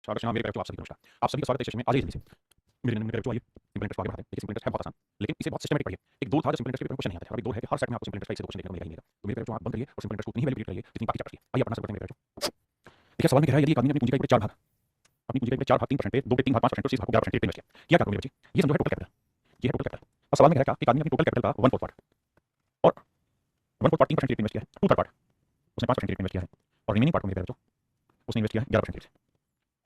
स्वागत है मेरे तरफ से आप सभी को नमस्कार। आप सभी का स्वागत है इस सेशन में। आज ही से मेरे नंबर मेरे तरफ आइए सिंपल इंटरेस्ट को आगे बढ़ाते हैं। देखिए सिंपल इंटरेस्ट है बहुत आसान, लेकिन इसे बहुत सिस्टमैटिक पढ़िए। एक दो था जो सिंपल इंटरेस्ट के पेपर में क्वेश्चन नहीं आते थे, और एक दो है कि हर सेट में आपको सिंपल इंटरेस्ट का एक से दो क्वेश्चन देखने को मिलेगा ही मिलेगा। तो मेरे तरफ आप बंद करिए और सिंपल इंटरेस्ट को उतनी ही वैल्यू करिए जितनी बाकी चैप्टर की। आइए अपना शुरू करते हैं मेरे तरफ। देखिए सवाल में कह रहा है यदि एक आदमी ने अपनी पूंजी का चार भाग अपनी पूंजी का चार भाग 3% पे 2 पे 3 भाग 5% और 6 भाग को 11% पे इन्वेस्ट किया। क्या करोगे बच्चे? ये समझो है टोटल कैपिटल। ये है टोटल कैपिटल। और सवाल में कह रहा है कि एक आदमी ने अपनी टोटल कैपिटल का 1/4 पार्ट और 1/4 पार्ट 3% के लिए इन्वेस्ट किया है। 2/3 पार्ट उसने 5% के लिए इन्वेस्ट किया है और रिमेनिंग पार्ट को मेरे तरफ उसने इन्वेस्ट किया है 11% के लिए।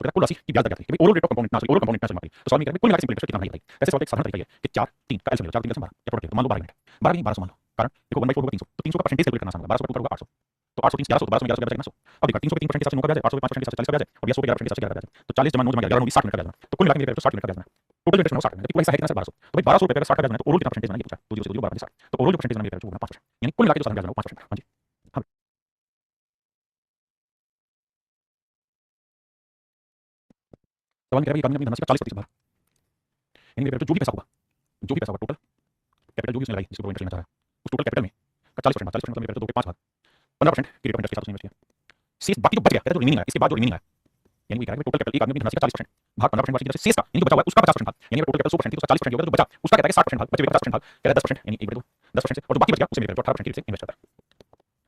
तो कुल राशि की ब्याज दर क्या थी कि overall rate of compound interest, overall compound interest मापी। तो सवाल में कह रहा है कुल मिलाकर सिंपल इंटरेस्ट कितना बनाई बताइए। वैसे सवाल एक साधारण तरीका है कि 4 3 का एलसीएम लो, 4 3 12 या प्रोडक्ट मान लो 12 यूनिट 12 नहीं 1200 मान लो, कारण देखो 1/4 होगा 300, तो 300 का परसेंटेज कैलकुलेट करना आसान होगा। 1200 का होगा 800, तो 800 3 1100, तो 1200 में 1100 900। अब देखो 300 पे 3% के हिसाब से 9 का ब्याज है, 800 पे 5% के हिसाब से 40 का ब्याज है और 100 पे 11% के हिसाब से 11 का ब्याज है। तो 40 जमा 9 जमा 11 होगी 60 मिनट का ब्याज बना। तो कुल मिलाकर मेरे तो 60 मिनट का ब्याज बना। टोटल इंटरेस्ट बना 60 मिनट, पूरा हिस्सा है कितना सर 1200। तो भाई 1200 रुपए का 60 का ब्याज बना तो ओवरऑल कितना परसेंटेज बना ये पूछा। तो 0 से 12 60, तो ओवरऑल जो परसेंटेज बना मेरे वो 5%, यानी कुल मिलाकर जो साधारण ब्याज बना वो 5%। हां जी। हाँ सवाल में कह रहा है ये आदमी ने अपनी धनराशि का 40% भरा, यानी मेरे जो भी पैसा होगा टोटल कैपिटल जो भी उसने लगाई जिसको वो इंटरेस्ट लेना चाह रहा है उस टोटल कैपिटल में का 40% 40% मतलब मेरे 2 के 5 भाग 15% की रेट ऑफ इंटरेस्ट के साथ उसने इन्वेस्ट किया। शेष बाकी जो बच गया कहता है जो रिमेनिंग है इसके बाद जो रिमेनिंग है, यानी वो कह रहा है टोटल कैपिटल एक आदमी की धनराशि का 40% भाग 15% वाली की तरफ से शेष का यानी जो बचा हुआ है उसका 50% भाग, यानी टोटल कैपिटल 100% थी तो 40% होगा, तो बचा उसका कहता है 60% भाग, बचे हुए 50% भाग कहता है 10%, यानी 1/2 10% से और जो बाकी बच गया उसे मेरे 18% की रेट से इन्वेस्ट करता है।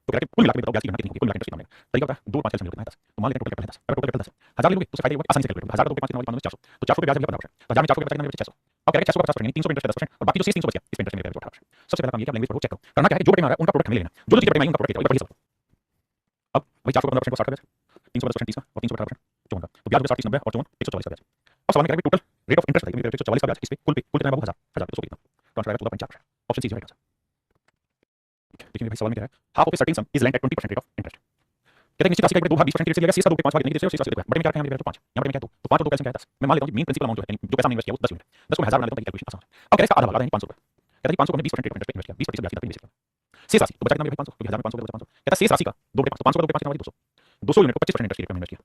तो कह रहा है कुल मिलाकर बताओ ब्याज की गणना कितनी होगी, कुल मिलाकर इंटरेस्ट कितना बनेगा। तरीका होता है 2 5 से मिलता है 10। तो मान लेते हैं टोटल कैपिटल 10, अगर टोटल कैपिटल 10 1000 ले लोगे तो फायदा होगा आसानी से कैलकुलेट होगा। 1000 का 2 पे 5 कितना होगा 400, तो 400 पे ब्याज लगेगा 15%, तो 1000 में 400 के बचा कितना बचा 600। अब कह रहा है 600 का 50% यानी 300 पे इंटरेस्ट 10% और बाकी जो शेष 300 बच गया इस पे इंटरेस्ट मेरे 18%। सबसे पहला काम ये कि आप लैंग्वेज पढ़ो, चेक करो। करना क्या है जो बटे में आ रहा है उनका प्रोडक्ट हमें लेना, जो चीजें बटे में आई उनका प्रोडक्ट वही पढ़िए सब। अब वही 400 का 15% को 60 का ब्याज, 300 का 10% 30 का और 300 का 18% 54 का, तो ब्याज हो गया 60 30 90 और 54 144 का ब्याज। अब सवाल में कह रहा है टोटल रेट ऑफ इंटरेस्ट बताइए, 144 का ब्याज इस पे कुल कितना बाबू 1000 1000 तो कितना तो आंसर आएगा 14.4%। Option C right answer. देखिए भाई सवाल में कह रहा है half of a certain sum is lent at 20% rate of interest. कहते हैं निश्चित राशि का 2 भाग 20% रेट से लिया गया, शेष का 2 के 5 भाग नहीं, शेष राशि देखो बटे में क्या रखा है हमने तो 5, यहां बटे में क्या है 2, तो 5 और 2 कैसे क्या है 10। मैं मान लेता हूं कि मेन प्रिंसिपल अमाउंट जो है यानी जो पैसा हमने इन्वेस्ट किया वो 10 यूनिट 10 को मैं 1000 बना लेता हूं ताकि कैलकुलेशन आसान हो। अब कह रहा है इसका आधा भाग यानी 500 रुपए, कहता है 500 को हमने 20% रेट ऑफ इंटरेस्ट पे इन्वेस्ट किया, 20% ब्याज की दर पे इन्वेस्ट किया। शेष राशि तो बचा कितना 500 क्योंकि 1000 में 500 बचा 500, कहता है शेष राशि का 2 बटे 500 500 का 2 बटे 5 कितना 200 200 यूनिट को 25% इंटरेस्ट रेट में इन्वेस्ट किया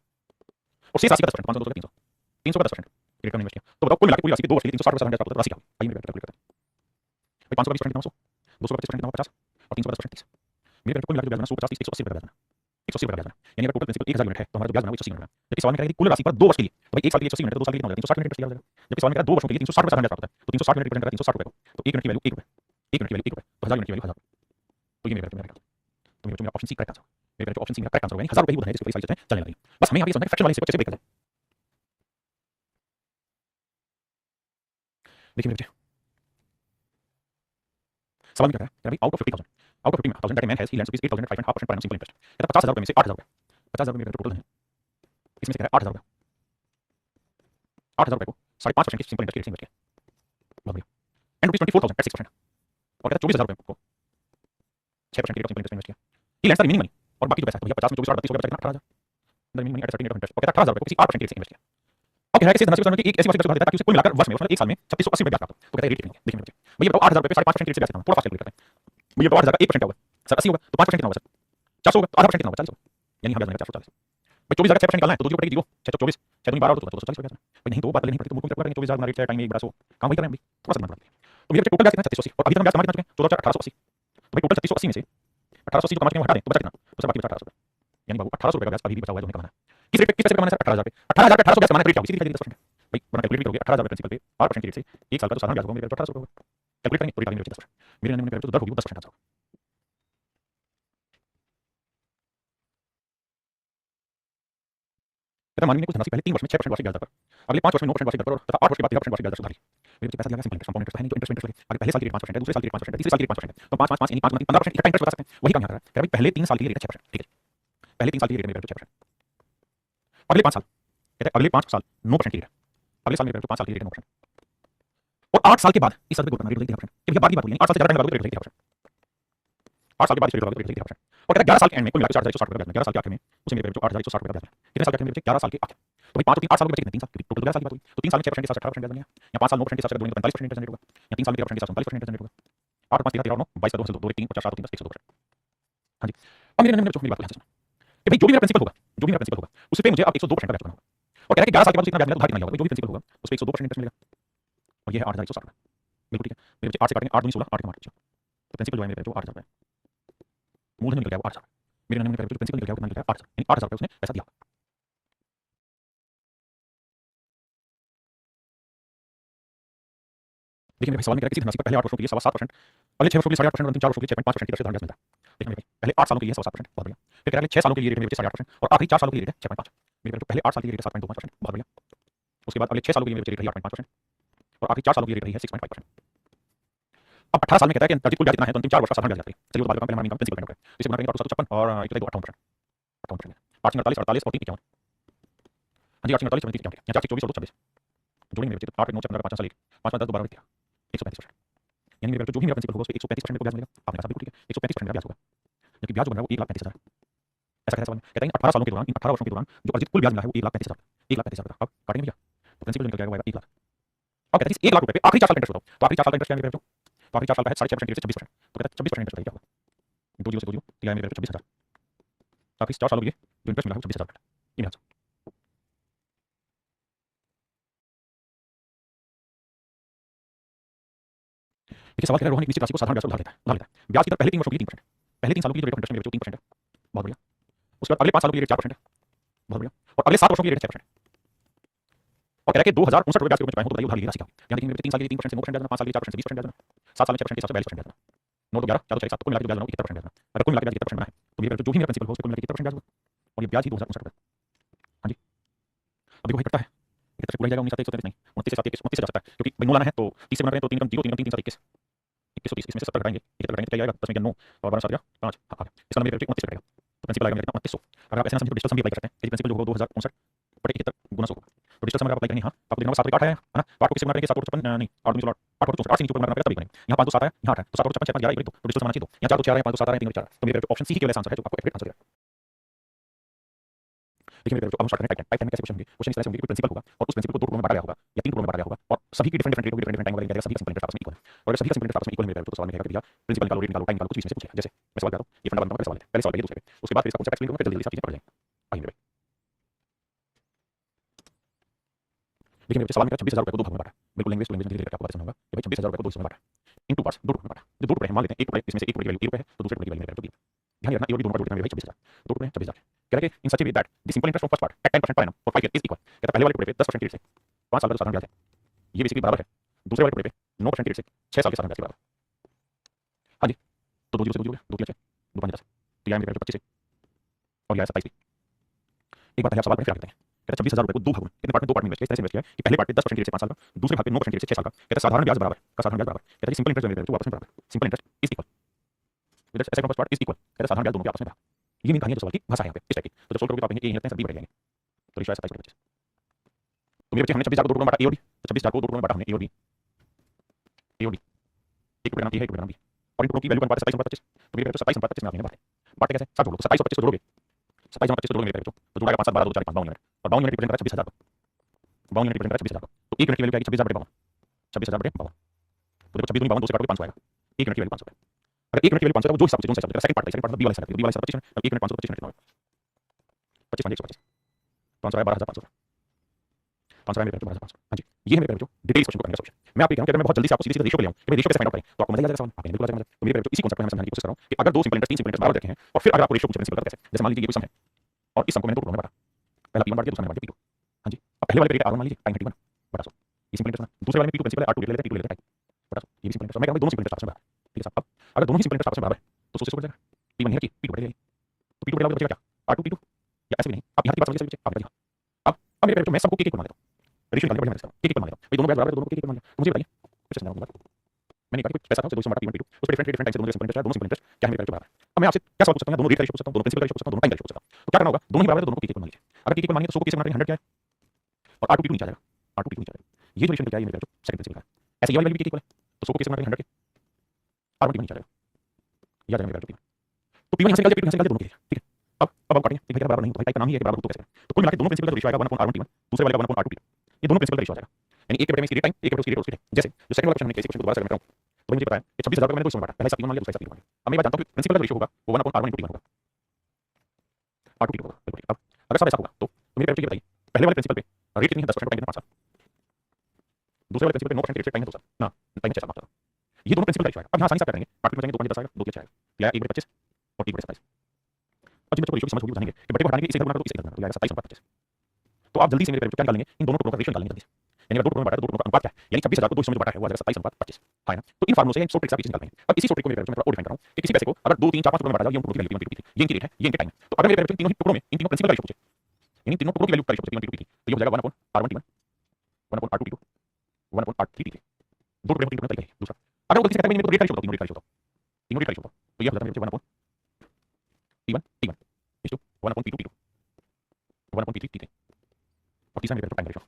और शेष राशि का 10% 500 200 300 300 का 10% रेट में इन्वेस्ट किया। तो बताओ कुल मिलाकर पूरी राशि के 2 वर्ष के लिए 360 का 7000 राशि क्या होगी। आइए मेरे कैलकुलेट करते हैं भाई 500 का 20% कितना 900, 200 का 25% कितना 50 और 300 का 10% 30। मेरे कुल मिलाकर ब्याज बना 150 30 180 रुपए ब्याज बना 180 रुपए ब्याज बना, यानी अगर टोटल प्रिंसिपल 1000 यूनिट है तो हमारा जो ब्याज बना वो 180 यूनिट बना। जबकि सवाल में कह रहा है कि कुल राशि पर 2 वर्ष के लिए, तो भाई 1 साल के लिए 180 यूनिट है तो 2 साल के लिए कितना हो जाएगा 360 यूनिट इंटरेस्ट दिया जाएगा। जबकि सवाल में कह रहा है 2 वर्षों के लिए 360 रुपए 7000 प्राप्त होता है, तो 360 यूनिट रिप्रेजेंट करता है 360 रुपए को, तो 1 यूनिट की वैल्यू 1 रुपए, 1 यूनिट की वैल्यू 1 रुपए, तो 1000 यूनिट की वैल्यू 1000। तो ये मेरा राइट आंसर। तो मेरा ऑप्शन सी करेक्ट आंसर, मेरा ऑप्शन सी मेरा करेक्ट आंसर होगा, यानी 1000 रुपए ही वो है जिसके सारी चीजें चलने लगी। बस हमें यहां पे समझना है फ्रैक्शन वाले हिस्से को कैसे ब्रेक करना है। देखिए मेरे सवाल में क्या है भाई out of 50000 that a man has he lends rupees 8000 at 5.5% per annum simple interest, कहता है 50000 रुपए में से 8000 रुपए 50000 रुपए मेरा टोटल है, इसमें से कह रहा है 8000 रुपए 8000 रुपए को 5.5% की सिंपल इंटरेस्ट रेट से इन्वेस्ट किया, बहुत बढ़िया, एंड रुपीज 24000 at 6% और कहता है 24000 रुपए को 6% की रेट ऑफ सिंपल इंटरेस्ट में इन्वेस्ट किया। ही लेंड्स द रिमेनिंग मनी और बाकी जो पैसा है तो भैया 50 में 24 32 हो गया बचा कितना 18000 the remaining money at certain rate of interest और कहता है 18000 रुपए को किसी 8% की रेट से इन्वेस्ट किया। अब कह रहा है कि इस धनराशि को की एक ऐसी राशि का देता है ताकि उसे कुल मिलाकर वर्ष में मतलब 1 साल में 3680 रुपए ब्याज प्राप्त हो। तो कहता है रेट कितनी है देखिए मेरे बच्चे भैया बताओ 8000 रुपए पे 5.5% की रेट से ब्याज कितना थोड़ा फास्ट कैलकुलेट करते हैं। भैया तो 8000 का 1% क्या होगा सर 80 होगा, तो 5% कितना होगा सर 400 होगा, तो आधा परसेंट कितना होगा 40 होगा, यानी हम ब्याज बनेगा 440। भाई 24000 का 6% निकालना है तो 2 बटेगी 0 6 24 6 दूनी 12 और 240 रुपए ब्याज है। भाई नहीं तो बात नहीं पड़ती तो मुझको क्या करेंगे 24000 गुना रेट से टाइम में 1 बड़ा 100 काम वही कर रहे हैं भाई थोड़ा सा दिमाग लगाइए। तो मेरे टोटल ब्याज कितना 3680 और अभी तक हम ब्याज कमा कितना चुके हैं 14880। तो भाई टोटल 3680 में से 1880 जो कमा चुके हैं वो हटा दें तो बचा कितना तो सर बाकी बचा 1800 रुपए, यानी बाबू 1800 रुपए का ब्याज अभी भी बचा हुआ है जो हमें कमाना है। किस रेट पे किस पैसे पे कमाना है सर 18000 पे 18000 पे 1800 ब्याज कमाना है, रेट क्या होगी सीधी 10%। भाई बना कैलकुलेट करोगे 18000 रुपए प्रिंसिपल पे 8% की रेट से 1 साल का जो साधारण ब्याज होगा मेरे 1800 रुपए होगा, कैलकुलेट करेंगे तो रेट आएगी मेरे 10%, मेरे नंबर में तो दर होगी 10% आंसर। कहता माननीय ने कुछ धनराशि पहले 3 वर्ष में 6% वार्षिक ब्याज दर पर, अगले 5 वर्ष में 9% वार्षिक ब्याज दर पर और तथा 8 वर्ष के बाद 13% वार्षिक ब्याज दर सुधारी। मेरे बच्चे पैसा दिया गया सिंपल इंटरेस्ट कंपाउंड इंटरेस्ट है नहीं जो इंटरेस्ट लगे, आगे पहले साल की रेट 5% है, दूसरे साल की रेट 5% है, तीसरे साल की रेट 5% है, तो 5 5 5 यानी 5 15% इकट्ठा इंटरेस्ट बता सकते हैं। वही काम यहाँ कर रहा है कि भाई पहले 3 साल के लिए रेट है 6%, ठीक है पहले 3 साल के लिए रेट मेरे 6%, अगले 5 साल कहते हैं अगले 5 साल 9% की रेट, अगले साल मेरे 5 साल की रेट 9% और 8 साल के बाद इस साल पे गौर करना रेट 13%, कि भैया बाद की बात हुई 8 साल से ज्यादा टाइम लगा तो रेट 13%, 8 साल के बाद इस रेट लगा तो रेट 13%, और कहता है 11 साल के एंड में कुल मिलाकर 4160 रुपए ब्याज 11 साल के आखिर में उसे मेरे 8160 रुपए ब्याज कितने साल के आखिर में 11 साल के आखिर। तो भाई 5 और 3 8 साल के बचे कितने 3 साल क्योंकि टोटल 11 साल की बात हुई, तो 3 साल में 6% के साथ 18% ब्याज बनेगा, या 5 साल 9% के साथ अगर दोनों 45% इंटरेस्ट रेट होगा, या 3 साल में 13% के साथ 39% इंटरेस्ट रेट होगा, 8 और 5 13 13 और 9 22 का 2 से 2 3 50 7 3 10 102%। हां जी अब मेरे नंबर जो मेरी बात को ध्यान से सुनो कि भाई जो भी मेरा प्रिंसिपल होगा उस पे मुझे अब 102% का ब्याज करना होगा, और कह रहा है कि 11 साल के बाद इतना ब्याज मिलेगा तो भाग कितना होगा, जो भी प्रिंसिपल होगा उस पे 102% इंटरेस्ट मिलेगा और ये है 8160 रुपए, बिल्कुल ठीक है। मेरे बच्चे 8 से काटेंगे 8 दूनी 16 8 के 8 तो प्रिंसिपल जो है मेरे जो 8000 रुपए मूलधन निकल गया वो 8000, मेरे नंबर में जो प्रिंसिपल निकल गया वो कितना निकल गया 8000, यानी 8000 रुपए उसने पैसा दिया। देखिए मेरे सवाल में कह रहा है किसी धनराशि पर पहले 8 वर्षों के लिए 7.5%, अगले 6 वर्षों के लिए 8.5% और अंतिम 4 वर्षों के लिए 6.5% की दर से धन ब्याज मिलता है। देखिए मेरे पहले 8 सालों के लिए 7.5%, बहुत बढ़िया। फिर कह रहा है 6 सालों के लिए रेट है मेरे 8.5% और आखिरी 4 सालों के लिए रेट है 6.5। मेरे पहले 8 साल के लिए रेट है 7.25%, बहुत बढ़िया। उसके बाद अगले 6 सालों के लिए मेरे रेट है 8.5% और आखिरी 4 सालों के लिए रेट है 6.5%। अब 18 साल में कहता है कि अर्जित कुल ब्याज कितना है, तो अंतिम 4 वर्ष का साधारण ब्याज आती है। चलिए बात करते हैं, पहले हमारी इनकम प्रिंसिपल पेमेंट है, इसे गुणा करेंगे 856 और 1 58%, 58%, 8 48 48 और 3 51। हाँ जी 8 48 और 3 51, यहाँ 4 24 और 26 जोड़ेंगे मेरे 8 9 4 5 साल 1 5 10 12 135%। यानी मेरे जो भी मेरा प्रिंसिपल होगा उसके 135% मेरे को ब्याज मिलेगा। आपने कहा ठीक है 135% मेरा ब्याज होगा, जबकि ब्याज जो बन रहा है वो 1,35,000 ऐसा कहता है सवाल में। कहता है 18 सालों के दौरान, इन 18 वर्षों के दौरान जो अर्जित कुल ब्याज मिला है वो 1,35,000 1,35,000 का। अब काटेंगे भैया तो प्रिंसिपल निकल जाएगा 1 लाख। अब कहते हैं 1 लाख रुपए पे आखिरी 4 साल का इंटरेस्ट बताओ, तो आखिरी 4 साल का इंटरेस्ट क्या है मेरे तो आखिरी 4 साल का है 6.5% से 26%, तो कहता है 26% इंटरेस्ट क्या होगा, 2 0 से 2 0 तो मेरे 26,000। आखिरी 4 सालों के लिए जो इंटरेस्ट मिला है वो 26,000 है। ये मेरा देखिए सवाल कह रहा है रोहन एक निश्चित राशि को साधारण ब्याज पर उधार लेता है। ब्याज की दर पहले 3 वर्षों के लिए 3%, पहले 3 सालों के लिए जो रेट ऑफ इंटरेस्ट मेरे 3% है, बहुत बढ़िया। उसके बाद अगले 5 सालों के लिए रेट 4% है, बहुत बढ़िया। और अगले 7 वर्षों के लिए रेट 6%। और कह रहा है कि 2059 रुपए ब्याज के रूप में चुकाए हो तो बताइए उधार ली राशि क्या होगी। यहाँ देखिए मेरे 3 साल के लिए 3% से 9% ब्याज देना, 5 साल के लिए 4% से 20% ब्याज देना, 7 साल में 6% के हिसाब से 42% ब्याज देना, 9 2 11 4 4 7 कुल मिला के ब्याज देना 71% ब्याज देना। अगर कुल मिला के ब्याज 71% बना है तो मेरे जो भी मेरा प्रिंसिपल हो उसको कुल मिला के 71% ब्याज होगा और ये ब्याज ही 2059 रुपए। हाँ जी अभी वही कटता है एक तरह से पूरा ही जाएगा 19 7 133 नहीं 29 से 7 21 29 से जा सकता है क्योंकि भाई 9 लाना है तो 30 से बना रहे हैं तो 3 0 3 3 7 21 2130 इसमें से 70 घटाएंगे 71 घटाएंगे तो क्या आएगा 10 में 9 और 12 7 5 हाँ इसका नंबर 29 कटेगा तो प्रिंसिपल आएगा मेरा 2900। अगर आप ऐसे ना समझे तो डिजिटल सम भी अप्लाई कर सकते हैं। यदि प्रिंसिपल जो होगा 2059 बटे 71 गुना 100 तो डिजिटल सम अगर आप अप्लाई करेंगे हाँ आपको देखना 7 8 है ना, तो 8 को किससे गुणा करेंगे 7 और 56 नहीं 8 2 8 और 64 8 से नीचे ऊपर गुणा करेंगे तभी करेंगे। यहाँ 5 2 7 है यहाँ 8 है तो 7 और 56 6 5 11 1 2 तो डिजिटल सम आना चाहिए 2 यहाँ 4 2 4 है 5 2 7 है 3 2 4 तो मेरा ऑप्शन सी ही केवल आंसर है जो आपको एक्यूरेट आंसर देगा। देखिए मेरे अब हम स्टार्ट करें टाइप 10 में कैसे क्वेश्चन होंगे। क्वेश्चन इस तरह से होंगे कि प्रिंसिपल होगा और उस प्रिंसिपल को 2 टुकड़ों में बांटा गया होगा या 3 टुकड़ों में बांटा गया होगा और सभी की डिफरेंट रेट होगी, डिफरेंट टाइम वाले सभी का सिंपल इंटरेस्ट आपस में इक्वल है और अगर सभी का सिंपल इंटरेस्ट आपस में इक्वल मेरे तो सवाल में कहेगा कि भैया प्रिंसिपल निकालो रेट निकालो टाइम निकालो कुछ इसमें से पूछेगा। जैसे मैं सवाल करता हूं ये फंडा बनता है पहले सवाल है दूसरे पे उसके बाद फिर इसका कॉन्सेप्ट एक्सप्लेन करूंगा फिर जल्दी सब चीजें पढ़ जाएंगे। आइए मेरे देखिए मेरे सवाल में 26,000 रुपए को 2 भागों में बांटा बिल्कुल लैंग्वेज टू लैंग्वेज धीरे-धीरे आपको पता चलना होगा कि भाई 26,000 रुपए को 2 हिस्सों में बांटा इन टू पार्ट्स 2 टुकड़ों में बांटा। जो 2 टुकड़े हैं मान लेते हैं एक टुकड़े इसमें से एक टुकड़े की वैल्यू 1 रुपए है तो दूसरे टुकड़े की वैल्यू मेरे 2 ध्यान रखना ये और भी दोनों का जोड़ देना मेरे भाई 26,000 2 टुकड़े 26,000 कह रहा है कि in such a way that the simple interest of first part at 10% पर annum for 5 year is equal. कहता है पहले वाले टुकड़े पे 10% की रेट से 5 साल का जो साधारण ब्याज है ये बेसिकली बराबर है दूसरे वाले टुकड़े पे 9% की रेट से 6 साल के साधारण ब्याज के बराबर। हाँ जी तो 2 0 से 2 0 2 3 6 2 5 10 तो यह मेरे 25 और यह 27 एक बात है आप सवाल करें फिर आगे कहता है 26,000 रुपए को 2 भागों में कितने पार्ट में 2 पार्ट में इन्वेस्ट किया इन्वेस्ट किया कि पहले पार्ट पे 10% की रेट से 5 साल का दूसरे भाग पे 9% की रेट से 6 साल का। कहता है साधारण ब्याज बराबर का साधारण ब्याज बराबर कहता है सिंपल इंटरेस्ट जो आपस में बराबर simple interest is equal with the second part is equal कहता है साधारण ब्याज दोनों के आपस में बराबर। ये मेन कहानी है जो सवाल की भाषा है यहाँ पे इस टाइप की तो जब सोल्व करोगे तो आप कहेंगे ए हिलते हैं सब बी बढ़ जाएंगे तो रेशियो है 27 तो मेरे बच्चे हमने 26,000 को 2 टुकड़ों में बांटा ए और बी तो 26,000 को 2 टुकड़ों में बांटा हमने ए और बी एक टुकड़े का नाम ए है एक टुकड़े का नाम बी और इन टुकड़ों की वैल्यू का अनुपात 27/25 तो मेरे 27/25 में आपने बांटे बांटे कैसे साथ जोड़ लो तो 27 और 25 को जोड़ोगे 27/25 जोड़ोगे मेरे तो जुड़ा 5 7 12 2 4 5 52 यूनिट और 52 यूनिट रिप्रेजेंट करता है 26,000 को 52 यूनिट रिप्रेजेंट करता है 26,000 को तो 1 यूनिट की वैल्यू आएगी 26,000/52 26,000/52 तो देखो 26 52 2 से काटोगे 500 आएगा 1 यूनिट की वैल्यू 500 है। अगर 1 यूनिट की वैल्यू 500 है वो जो हिसाब से जो सेकंड पार्ट है सेकंड पार्ट बी वाला हिस्सा बी वाला हिस्सा 25 है 1 यूनिट 500 25 यूनिट कितना होगा 25 125 500 है 12,500 500 है मेरे 12,500। हाँ जी ये है मेरे जो डिटेल्स क्वेश्चन को करने का सोल्यूशन मैं आपको कहूँ कि अगर मैं बहुत जल्दी से आपको सीधे रेशियो पे ले आऊं कि भाई रेशियो कैसे फाइंड आउट करें तो आपको मजा आ जाएगा सवाल आपने बिल्कुल आ जाएगा तो मेरे इसी कॉन्सेप्ट को मैं समझाने की कोशिश कर रहा हूं कि अगर दो सिंपल इंटरेस्ट तीन सिंपल इंटरेस्ट बराबर देखे हैं और फिर अगर आपको रेशियो पूछे प्रिंसिपल कैसे जैसे मान लीजिए ये कोई सम है और इस सम को मैंने दो टुकड़ों में बांटा पहला p1 बांट दिया दूसरा मैंने बांट दिया p2। हाँ जी अब पहले वाले पे r1 मान लीजिए टाइम 31 बटा 100 ये सिंपल इंटरेस्ट ना दूसरे वाले में p2 प्रिंसिपल है r2 ले लेते हैं p2 ले लेते हैं बटा 100 ये भी सिंपल इंटरेस्ट। मैं कहूंगा दोनों सिंपल इंटरेस्ट आपस में बराबर ठीक है साहब। अब अगर दोनों ही सिंपल इंटरेस्ट आपस में बराबर है तो सोच से बढ़ जाएगा p1 है कि p2 बढ़ जाएगा तो p2 बढ़ेगा बचेगा क्या r2 p2 या ऐसे भी नहीं आप यहां की बात समझिए आप बताइए। अब मेरे पे मैं सबको k मान लेता हूं रेशियो निकालने बढ़िया मैं k मान लेता हूं भाई दोनों ब्याज बराबर है दोनों को k मान लिया तो मुझे बताइए कुछ समझाऊं बात मैंने कहा कि पैसा था जो 200 p1 p2 उस पे डिफरेंट टाइम से दोनों सिंपल इंटरेस्ट है दोनों सिंपल इंटरेस्ट क्या है मेरे पे बराबर। अब मैं आपसे क्या सवाल पूछ सकता हूं दोनों रेट का रेशियो पूछ सकता हूं दोनों प्रिंसिपल का रेशियो पूछ सकता हूं दोनों टाइम का रेशियो पूछ सकता हूं तो क्या करना होगा दोनों ही बराबर है तो दोनों को k मान लीजिए अगर k मान लिया तो 100 को k से गुणा करेंगे 100 क्या है और r2 p2 नीचे आ जाएगा r2 p2 नीचे आ जाएगा ये जो रेशियो क्या है मेरे जो सेकंड प्रिंसिपल का ऐसे ये वाली वैल्यू k इक्वल है तो 100 को k से गुणा करेंगे 100 के r1 p1 नीचे आ जाएगा ये आ जाएगा मेरे जो p1 तो p1 यहां से निकाल दिया p2 यहां से निकाल दिया दोनों के लिए ठीक है। अब काटेंगे एक बराबर नहीं तो भाई टाइप का नाम ही है कि बराबर तो कैसे तो कुल मिला के दोनों प्रिंसिपल का रेशियो आएगा 1/r1 p1 दूसरे वाले का 1/r2 p2 ये दोनों प्रिंसिपल का रेशियो आ जाएगा यानी एक के बटे में इसकी रेट टाइम एक के बटे उसकी रेट उसकी टाइम जैसे जो सेकंड वाला क्वेश्चन हमने कैसे क्वेश्चन दोबारा से करना हूं तो मुझे पता है कि 26,000 का मैंने 200 में बांटा पहला हिस्सा p1 मान लिया दूसरा हिस्सा p2 मान लिया। अब मैं ये बात जानता हूं कि प्रिंसिपल का रेशियो होगा वो 1/r1 p1 होगा r2 p2 होगा बिल्कुल। अब अगर सब ऐसा होगा तो मेरे पे बताइए पहले वाले प्रिंसिपल पे रेट कितनी है 10% टाइम कितना 5 साल दूसरे वाले प्रिंसिपल पे 9% रेट से टाइम है 2 साल ना टाइम 6 साल माफ ये दोनों प्रिंसिपल का रेशियो आएगा। अब यहां आसानी से करेंगे पार्ट में बचेंगे 2 5 10 आएगा 2 के 6 आएगा तो यह 1/25 और 3/27 और जिन बच्चों को रेशियो की समझ होगी बताएंगे कि बटे को हटाने के इसे इधर गुणा करो इसे इधर गुणा करो तो आएगा 27/25। तो आप जल्दी से मेरे क्या निकालेंगे इन दोनों टुकड़ों का रेशियो निकालेंगे जल्दी से यानी अगर 2 टुकड़ों में बांटा है तो 2 टुकड़ों का अनुपात क्या है, यानी 26,000 को 2 हिस्सों में जो बांटा है वो आ जाएगा 27:25। हाँ ना, तो इन फार्मूलों से सो ट्रिक्स आप निकालते हैं। अब इसी सो ट्रिक को मेरे मैं थोड़ा और डिफाइन कर रहा हूँ कि किसी पैसे को अगर 2 3 4 5 टुकड़ों में बांटा जाए, ये उन टुकड़ों की वैल्यू थी, ये इनकी रेट है, ये इनके टाइम है। तो अगर मेरे तीनों ही टुकड़ों में इन तीनों प्रिंसिपल का रेशियो पूछे, यानी तीनों टुकड़ों की वैल्यू का रेशियो पूछे, तीनों की, तो ये हो जाएगा 1/r1t1 1/r2t2 1/r3t3। दो टुकड़े होते हैं तरीका है। दूसरा, अगर वो गलती से कहता है मेरे को रेट का रेशियो बताओ, तीनों रेट का रेशियो बताओ, तीनों रेट का रेशियो बताओ, तो ये हो जाता है मेरे 1/t1 इस टू 1/p2 1/p3 और तीसरा मेरे टाइम रेशियो,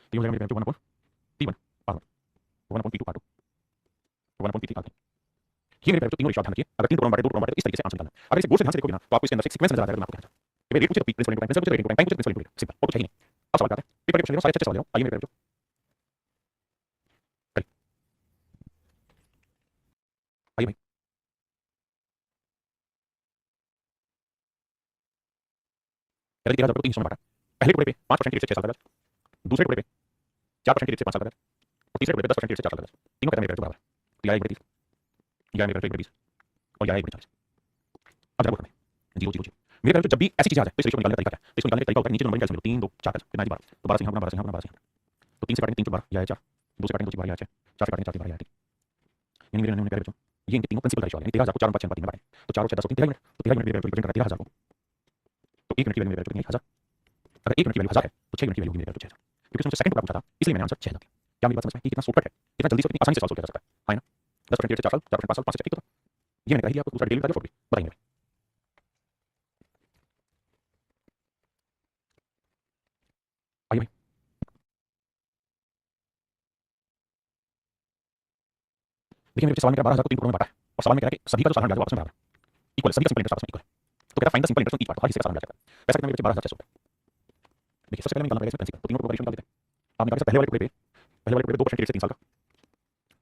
तो ये हो जाएगा मेरे 1/t1 r1 1/p2 r2 1/p3 r3। ये मेरे तीनों रेशियो ध्यान रखिए। अगर तीन टुकड़ों में बांटे, दो टुकड़ों में बांटे, तो इस तरीके से आंसर निकालना है। अगर इसे गौर से ध्यान से देखोगे ना तो आपको इसके अंदर से सीक्वेंस नजर आ जाएगा। मैं आपको कहना चाहता हूं रेट पूछे तो प्रिंसिपल इनटू टाइम, प्रिंसिपल पूछे रेट इनटू टाइम, पूछे प्रिंसिपल इनटू रेट, सिंपल और कुछ है ही नहीं। अब सवाल क्या है, पेपर के क्वेश्चन सारे अच्छे सवाल ले रहा हूं। आइए मेरे जो आइए भाई, पहले 13,000 को 3 हिस्सों में बांटा। पहले टुकड़े पे 5% की रेट से 6 साल का ब्याज, दूसरे टुकड़े पे 4% की रेट से 5 साल का ब्याज और तीसरे टुकड़े पे 10% की रेट से 4 साल का ब्याज। तीनों का मेरे बराबर है। तो यह 1/30, यह मेरे 1/20 और यह 1/40। अब जरा बोल रहे हैं 0 0 0। मेरे ख्याल से जब भी ऐसी चीजें आ जाए तो इस रेशियो निकालने का तरीका क्या है, तो इसको निकालने का तरीका होता है नीचे जो नंबर कैलकुलेट करो 3 2 4 कितना 12, तो 12 से यहाँ 12 से यहाँ 12 से यहाँ, तो 3 से काटेंगे 3 4 12 यह है 4, 2 से काटेंगे 2 से 12 यह है 6, 4 से काटेंगे 4 से 12 यह है 3। यानी मेरे नमूने क्या बच्चों, ये इनके तीनों प्रिंसिपल रेशियो यानी 13,000 को 4 5 6 3 में बांटें तो 4 और 6 10 13 मिनट, तो 13 मिनट मेरे रिप्रेजेंट करता है 13,000 को। तो 1 मिनट की वैल्यू मेरे रिप्रेजेंट 1,000। अगर 1 मिनट की वैल्यू 1,000 है तो 6 मिनट की वैल्यू होगी मेरे 6,000, क्योंकि उसने सेकंड टुकड़ा पूछा था इसलिए मैंने आंसर 6,000 दिया। क्या मेरी बात समझ में आई? कितना शॉर्टकट है, कितना जल्दी से कितनी आसानी से सवाल सोल्व किया जा सकता है ना। 10% से 4 साल, 4% 5 साल, 5 से 6 तो ये मैंने कह दिया आपको। दूसरा डिटेल बता दिया, बताइए आइए भाई। देखिए मेरे सवाल में क्या 12,000 को 3 टुकड़ों में बांटा है और सवाल में कह रहा है कि सभी का जो साधारण ब्याज है वो आपस में बराबर है, इक्वल है, सभी का सिंपल इंटरेस्ट आपस में इक्वल है। तो कहता है find the simple interest on each part, हर हिस्से का साधारण ब्याज है। पैसा कितना मेरे बच्चे 12,600 रुपए। देखिए सबसे पहले निकालना पड़ेगा इसमें प्रिंसिपल, तो तीनों टुकड़ों का रेशियो निकाल देते हैं। आप निकाल सकते पहले वाले टुकड़े पे, पहले वाले टुकड़े पे 2% की रेट से 3 साल का,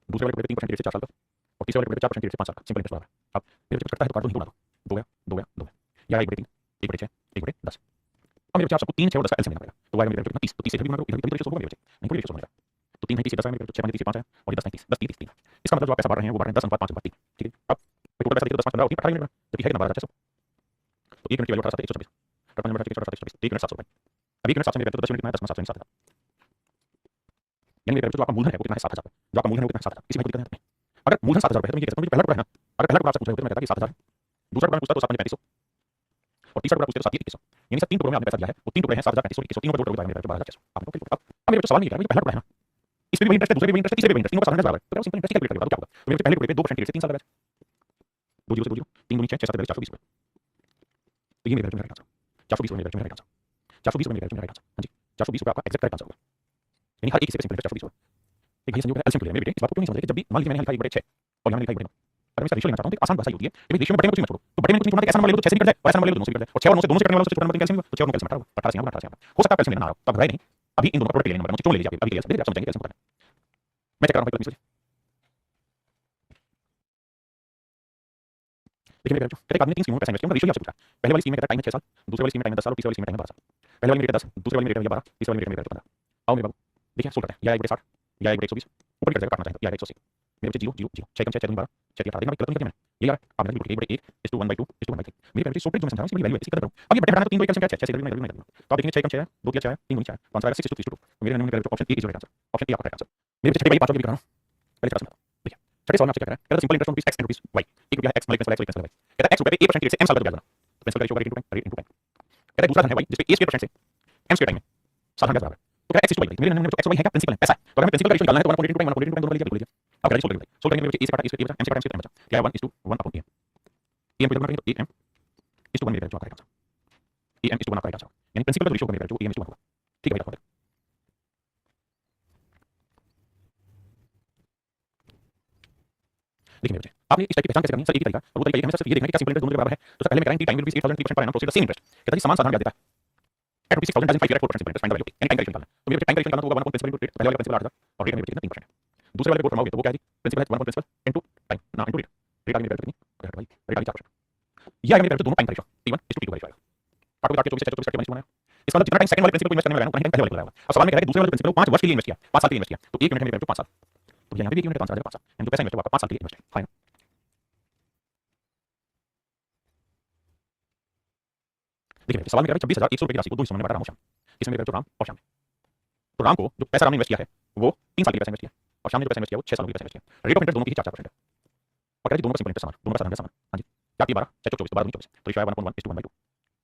दूसरे वाले टुकड़े पे 3% की रेट से 4 साल का और तीसरे वाले टुकड़े पे 4% की रेट से 5 साल का, सिंपल इंटरेस्ट बराबर है। अब मेरे बच्चे कटता है तो काट दो, नहीं दो, 2 गया 2 गया 2 गया, या 1/3 1/6 1/10। अब मेरे बच्चे आप सबको 3 6 और 10 का एलसीएम लेना पड़ेगा, तो y मेरे कितना 30, तो 30 से भी गुणा करो, इधर भी रेशियो होगा मेरे बच्चे, नहीं कोई रेशियो बनेगा। तो 3 है 30 10 है मेरे बच्चे, 6 5 30 5 है और ये 10 30 10 30 3। इसका मतलब जो आप पैसा बांट रहे हैं वो बांट रहे हैं 10/5/3, ठीक है। अब टोटल पैसा देखिए तो 10 5 15 और 3 18 मिनट में, जबकि है कितना 12,600, तो 1 मिनट की वैल्यू 18 7 126, 18 मिनट 126, 1 मिनट 700 रुपए। अब 1 मिनट 700 मेरे तो 10 मिनट कितना है, 10 700 7,000। यानी मेरे जो आपका मूलधन है वो कितना है 7,000, जो आपका मूलधन है वो कितना है 7,000। इसी में कोई दिक्कत नहीं है। अगर मूलधन 7,000 रुपए है तो मैं ये कहता हूँ पहला टुकड़ा है ना, अगर पहला टुकड़ा आपसे पूछ रहे होते तो मैं कहता कि 7,000, दूसरा टुकड़ा पूछता तो 7 5 3,500 और तीसरा टुकड़ा पूछते तो 7 2100। यानी सर 3 टुकड़ों में आपने पैसा दिया है, वो 3 टुकड़े हैं 7,000 3500 2100, तीनों का टोटल हो जाएगा मेरे 12,600। आपने कैलकुलेट। अब मेरे जो सवाल नहीं है पहला टुकड़ा है ना, इसमें भी वही इंटरेस्ट है, दूसरे भी वही इंटरेस्ट है, तीसरे भी वही इंटरेस्ट, तीनों का साधारण बराबर है, तो सिंपल इंटरेस्ट कैलकुलेट करेगा तो क्या होगा। तो मेरे पहले टुकड़े पे 2% की रेट से 3 साल का ब्याज, 2 0 से 2 0 3 दूनी 6 6 7 420 रुपए। तो ये मेरे राइट आंसर 420 रुपए मेरे राइट आंसर, 420 रुपए मेरे राइट आंसर। हां जी 420 रुपए आपका एग्जैक्ट राइट आंसर होगा, यानी हर एक हिस्से पे सिंपल इंटरेस्ट 420 रुपए। एक ये संयोग है एलसीएम के लिए मेरे बेटे, इस बात को क्यों नहीं समझ रहे कि जब भी मान लीजिए मैंने लिखा 1/6 और यहाँ लिखा 1/9, अगर मैं इसका रेशियो लेना चाहता हूं तो आसान भाषा होती है कि रेशियो में बटे में कुछ मत छोड़ो, तो बटे में कुछ नहीं छोड़ना तो ऐसा नंबर ले लो 6 से निकल जाए और ऐसा नंबर ले लो 2 से निकल जाए और 6 और 9 से दोनों से कटने वालों से छोटा नंबर कैसे मिलेगा, तो 6 और 9 कैसे हटा 18 से यहाँ 18 से यहाँ हो सकता है कैसे लेना आ रहा हो तो घबराए नहीं। अभी इन दोनों का प्रोडक्ट ले लेना, नंबर क्यों ले लीजिए अभी ले लीजिए, आप समझ जाएंगे कैसे होता है। मैं चेक कर रहा हूं देखिए मेरे बच्चों कहते हैं आदमी 3 स्कीमों में पैसा इन्वेस्ट किया, रेशियो आपसे पूछा। पहले वाली स्कीम में कहता टाइम है 6 साल, दूसरे वाली स्कीम में टाइम है 10 साल और तीसरे वाली स्कीम में टाइम है 12 साल। पहले वाली में रेट है 10, दूसरे वाली में रेट है 12, तीसरे वाली में रेट है 15। आओ मेरे बाबू देखिए सोल्व करते हैं, या 1/60 या 1/120 ऊपर की जाएगा काटना चाहिए, या 180 मेरे बच्चे 0 0 0 6 कम 6 6 12 6 18 देखना गलत नहीं किया मैंने, ये यार आपने लिखा 1/1 1/2 1/3 मेरे बच्चे सोल्व ट्रिक जो मैं समझा रहा हूं इसमें वैल्यू है, इसी कदर करो। अब ये बटे घटाना तो 3 2 कैलकुलेट क्या 6 6 वैल्यू नहीं करना, तो आप देखेंगे 6 कम 6 है 2 क्या 6 है 3 गुना 4 5 आएगा 6 2 तो मेरे नमूने का option A is right answer, option A आपका राइट आंसर। मेरे बच्चे छठे वाली 5 भी कर रहा हूं, पहले चला देखिए छठे सवाल में आपसे क्या कह रहा है, कहता है simple interest on rupees x and rupees y, एक रुपया है x minus x principal y, कहता है x रुपए पे 1% की रेट से m साल का ब्याज देना, तो प्रिंसिपल का रेशियो होगा रेट इनटू टाइम। कहता है दूसरा धन है y जिस पे a स्क्वायर % से m स्क्वायर टाइम में साधारण ब्याज बराबर है, तो कहता है x इज टू y, मेरे नमूने में जो x और y है क्या प्रिंसिपल है पैसा है, तो अगर हमें प्रिंसिपल का रेशियो निकालना है तो 1 इनटू टाइम 1 इनटू टाइम दोनों ले लीजिए अब करेंगे सोल्व करेंगे मेरे बच्चे a से काटा a से बचा m से काटा m से टाइम बचा क्या 1:1 अपॉन am am को जब करेंगे तो am इस टू 1 मेरे जो आपका राइट आंसर, am इस टू 1 आपका राइट आंसर, यानी प्रिंसिपल का रेशियो होगा मेरे जो am इस टू 1 होगा, ठीक है भाई। देखिए मेरे बच्चे आपने इस टाइप की पहचान कैसे करनी है, सर एक ही तरीका और वो तरीका ये है, हमें सिर्फ ये देखना है कि क्या सिंपल इंटरेस्ट दोनों के बराबर है, तो सर पहले मैं कह रहा हूं कि time rupees 8,000 3% per annum proceed the same interest, कहता है कि समान साधारण ब्याज देता है at rupees 6,000 doesn't 5 4% simple interest find the value, यानी टाइम का रेशियो निकालना है। तो मेरे टाइम का रेशियो निकालना तो होगा 1 प्रिंसिपल इनटू रेट, पहले वाला प्रिंसिपल 8,000 और रेट मेरे कितना 3%, दूसरे वाले रिपोर्ट फॉर्म हो गया तो वो क्या है जी प्रिंसिपल है 1 प्रिंसिपल इनटू टाइम ना इनटू रेट, रेट आ गई मेरे कितनी रेट भाई रेट आ गई 4%, ये आ गया मेरे दोनों टाइम का ratio T1 is to T2 का रेशियो आएगा, काटो काट के 24 24 काट के 22 इसका मतलब जितना टाइम सेकंड वाले प्रिंसिपल को इन्वेस्ट करने में लगाया कहीं पहले वाले को लगाया। अब सवाल में कह रहा है दूसरे वाले प्रिंसिपल को 5 वर्ष के लिए इन्वेस्ट किया 5 साल के लिए इन्वेस्ट किया, तो 1 मिनट है मेरे 5 साल, तो यहां पे भी 1 मिनट 5 साल आ जाएगा 5 साल, यानी जो पैसा इन्वेस्ट हुआ 5 साल के लिए इन्वेस्ट है, फाइन। देखिए सवाल में कह रहा है 26,100 रुपए की राशि को दो हिस्सों में बांटा राम और श्याम, इसमें मेरे जो राम और श्याम तो राम को जो पैसा राम ने इन्वेस्ट किया है वो 3 साल के लिए पैसा इन्वेस्ट किया और श्याम ने जो पैसा इन्वेस्ट किया वो 6 साल के लिए पैसा इन्वेस्ट किया। रेट ऑफ इंटरेस्ट दोनों की 4% है और कहते हैं दोनों का सिंपल इंटरेस्ट समान, दोनों का साधारण समान। हाँ जी, क्या 12 चाहे 24 तो 12 24, तो ये 1/1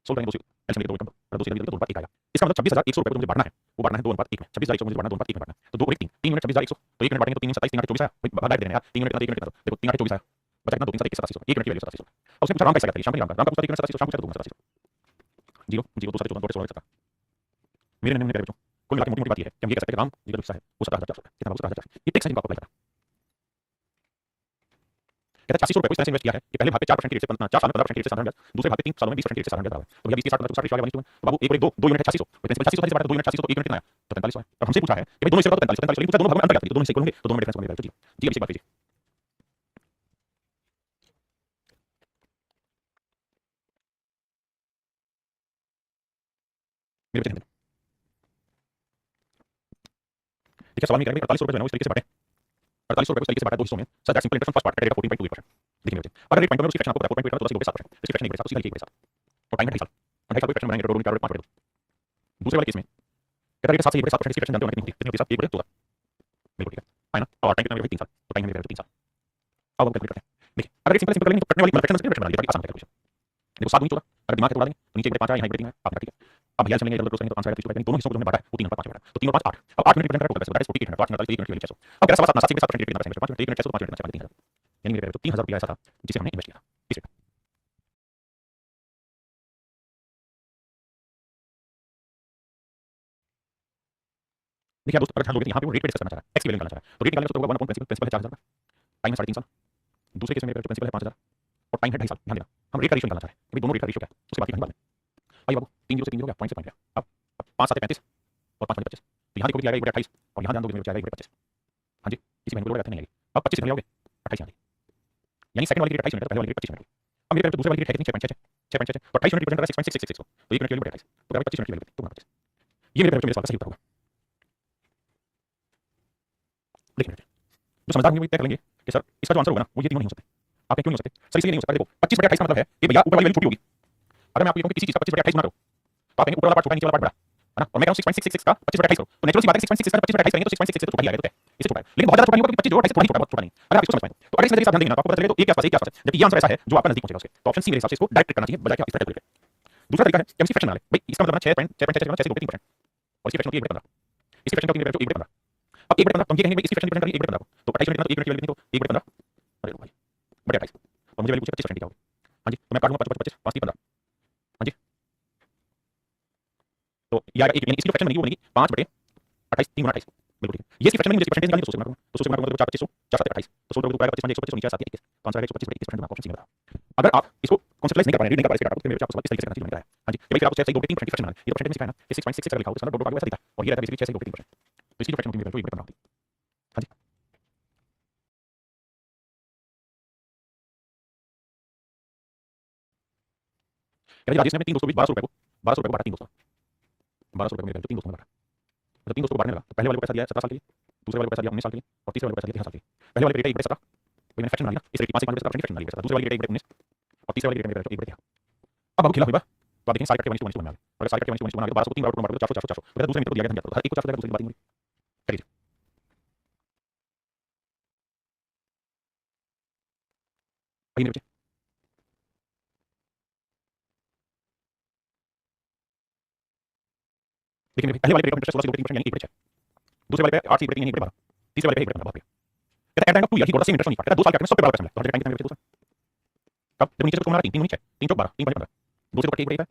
सोल्व करेंगे एलसीएम लेके 2 इनकम तो 2 से 2 अनुपात 1 आएगा। इसका मतलब 26,100 रुपए को मुझे बांटना है, वो बांटना है 2 अनुपात 1 में। 26,100 मुझे बांटना है 2 अनुपात 1 में बांटना है, तो 2 और 1 3 यूनिट 26,100 तो 1 यूनिट बांटेंगे तो 3 27 3 24 आया। भाई भाग देना यार, 3 यूनिट कितना 1 यूनिट कितना, देखो 3 24 आया, बचा कितना 2 3 7 87 1 यूनिट की वैल्यू 87। अब उसने पूछा राम कैसा करता है, शाम राम का पूछा 1 यूनिट 87 शाम पूछा 2 87 0 0 2 7 14 2 16 मेरे ने करे बच्चों कुल मिलाकर मोटी बात ये है कि हम ये कह सकते हैं कि राम जी का हिस्सा है वो 17,400 कितना वो 17,400 ये टेक्स है जिनको आपको अप्लाई करना कहता है 86 रुपए को इस तरह से इन्वेस्ट किया है कि पहले भाग पे 4% की रेट से 4 साल में 15% की रेट से साधारण ब्याज, दूसरे भाग पे 3 सालों में 20% की रेट से साधारण ब्याज बराबर। तो भैया 20 के साथ 60 रेशियो आ गया 1:2 तो बाबू 1 और 1 2 यूनिट है 8600 तो प्रिंसिपल 8600 से बांटा 2 यूनिट 8600 तो 1 यूनिट कितना आया तो 45 है। अब हमसे पूछा है कि भाई दोनों हिस्से का 45 45 लेकिन पूछा दोनों भाग में अंतर क्या है, दोनों हिस्से इक्वल होंगे तो दोनों में डिफरेंस बनेगा। तो जी जी अभी से बात कीजिए मेरे बच्चे देखिए सवाल में कह रहे हैं 48 रुपए जो है उस तरीके से बांटे 48 रुपए उस तरीके से बांटा दो हिस्सों में sir that simple interest first part कटेगा 14.2%। देखिए मेरे बच्चे अगर रेट पॉइंट में उसकी फ्रैक्शन आपको पता है 4.2 तो 7% इसकी फ्रैक्शन एक के साथ उसी का एक के साथ और टाइम है 2.5 साल 2.5 साल फ्रैक्शन बनाएंगे तो 2 4 5 दूसरे वाले केस में कहता है कि 7 से 7% इसकी फ्रैक्शन जानते हो कितनी होती है, कितनी होती है 7 1/2 बिल्कुल ठीक है ना। और टाइम कितना है 3 साल तो टाइम है 3 साल। अब हम कैलकुलेट करते हैं देखिए अगर सिंपल सिंपल करेंगे तो कटने वाली फ्रैक्शन से फ्रैक्शन बना लिया ताकि आसान है कैलकुलेशन। देखो 7 14 अगर दिमाग से उड़ा देंगे तो नीचे 5 आए यहाँ 3 है आपने ठीक है। अब भैया चलेंगे इधर उधर तो आंसर है 30 दोनों हिस्सों को हमने बांटा है वो 3 और 5 बांटा तो 3 और 5 8 अब 8 यूनिट रिप्रेजेंट करेगा टोटल पैसा 48 यूनिट 8 49 1 यूनिट 600। अब क्या 7 7 7 7% रेट कितना 5 यूनिट 1 यूनिट 600 5 यूनिट 3000 यानी मेरे तो 3000 रुपया ऐसा था जिसे हमने इन्वेस्ट किया इस रेट। देखिए दोस्तों अगर ध्यान दोगे यहाँ पे वो रेट पे डिस्कस करना चाह रहा है, एक्स की वैल्यू निकालना चाह रहा है तो रेट निकालने को 1 अपॉन प्रिंसिपल प्रिंसिपल है 4000 टाइम है 3.5 साल, दूसरे केस में मेरे प्रिंसिपल है 5000 और टाइम है 2.5 साल। ध्यान देना हम रेट का रेशियो निकालना चाह रहे हैं कि दोनों रेट का रेशियो क्या है उसके बाद बाद में आइए बाबू 3 0 से 3 हो गया पॉइंट से पॉइंट गया। अब 5 7 35 और 5 25 तो यहाँ देखो कि आएगा 1/28 और यहाँ ध्यान दोगे मेरे जाएगा 1/25। हाँ जी इसी महीने को लगाते नहीं आएगी। अब 25 कितने आओगे 28 यहाँ यानी सेकंड वाली रेट 28 यूनिट पहले वाली रेट 25 यूनिट। अब मेरे दूसरे वाली रेट है कितनी 6.6 तो 28 यूनिट रिप्रेजेंट कर रहा है 6.666 को तो 1 यूनिट की वैल्यू 28 तो 25 यूनिट की वैल्यू तो 25 ये मेरे बच्चों मेरे सवाल का सही उत्तर होगा। देखिए जो समझदार होंगे वो तय कर लेंगे कि सर इसका जो आंसर होगा ना वो ये तीनों नहीं हो सकते। आप क्यों नहीं हो सकते सर इसलिए नहीं हो सकता देखो 25/28 का मतलब है कि भैया ऊपर वाली वैल्यू छोटी होगी। अगर मैं आपको ये कहूं कि किसी चीज का 25/28 गुना करो तो आप कहेंगे ऊपर वाला पार्ट छोटा नीचे वाला पार्ट बड़ा है ना और मैं कहूं 6.666 का 25/28 करो तो नेचुरल सी बात है 6.666 का 25/28 करेंगे तो 6.666 तो छोटा ही आएगा तो इससे छोटा है लेकिन बहुत ज्यादा छोटा नहीं होगा क्योंकि 25 जो 28 थोड़ा छोटा नहीं अगर आप इसको समझ पाएंगे तो अगर इसमें देखिए ध्यान देंगे ना तो आपको पता चलेगा तो एक के आसपास एक के आसपास जबकि ये आंसर ऐसा है जो आपका नजदीक पहुंचेगा उसके तो ऑप्शन सी मेरे हिसाब से इसको डायरेक्ट करना चाहिए बजाय कि आप इस तरह कैलकुलेट करें। दूसरा तरीका है कि हम इसकी फ्रैक्शन बना ले भाई इसका मतलब 6.6 से 3% और इसकी फ्रैक्शन होती है 1/15 इसकी फ्रैक्शन होती है 1/15 अब 1/15 तो हम ये कहेंगे इसकी फ्रैक्शन रिप्रेजेंट करेगी 1/15 को तो 28 यूनिट तो 1 यूनिट की वैल्यू तो 1/15 अरे भाई बड़े 28 और मुझे वैल्यू पूछे 25% क्या होगी। हाँ जी तो मैं काट दूंगा 25 5 3 15 हाँ जी तो ये आएगा एक यानी इसकी फ्रैक्शन बनेगी वो बनेगी 5/28 3 × 28 बिल्कुल ठीक है। ये इसकी फ्रैक्शन नहीं मुझे परसेंटेज निकालनी तो 100 से गुणा करूंगा तो 100 से गुणा करूंगा तो 4 25 4 7 28 तो 100 रुपए को 25 125 नीचे 7 21 तो आंसर आएगा 125/21% में ऑप्शन सी में रहा। अगर आप इसको कॉन्सेप्टलाइज नहीं कर पा रहे रीड नहीं कर पा रहे इसके डाटा तो मेरे आपको इस तरीके से करना चाहिए। हाँ जी कि भाई आपको 6 से 2/3% फ्रैक्शन बनाना है ये तो परसेंटेज में सिखाया ना कि 6.66 अगर लिखा हो तो सारा डॉट ऐसा दिखता है और ये रहता है बेसिकली 6 से 2/3% तो इसकी फ्रैक्शन होती है मेरे को 1/15 होती है। हाँ जी कहते राजेश ने अपने 3 दोस्तों के बीच 1200 रुपए को बांटा 3 दोस्तों 1200 रुपए मेरे 3 दोस्तों में बांटा तो 3 दोस्तों को बांटने लगा तो पहले वाले को पैसा दिया 17 साल के लिए दूसरे वाले को पैसा दिया 19 साल के लिए और तीसरे वाले को पैसा दिया 3 साल के लिए। पहले वाले रेट 1/17 तो मैंने फ्रैक्शन बना लिया इस रेट 5 से 5 फ्रैक्शन बना लिया दूसरे वाले रेट 1/19 और तीसरे वाले रेट मेरे 1/13 अब अब खेला हुआ तो आप देखें सारे कटे 1:1 में आ गए और अगर सारे कटे 1:1 में आ गए 1200 को 3 बार बांट दो 400 400 400 तो दूसरे मित्र को दिया गया 1 को 400 दूसरे की बात नहीं करिए। आइए मेरे बच्चे देखिए मेरे पहले वाले रेट ऑफ इंटरेस्ट 16 से 2% यानी 1/6 दूसरे वाले पे 8 से 1/3 यानी 1/12 तीसरे वाले पे 1/15 बहुत कहता है at the end of 2 year he got the same interest on कहता है 2 साल के में सब पे 12% मिला तो हर टाइम कितना मेरे बच्चे कब जब नीचे से कौन आ रहा 3 नीचे 3 चौक 12 3 5 15 2 से कट 1 है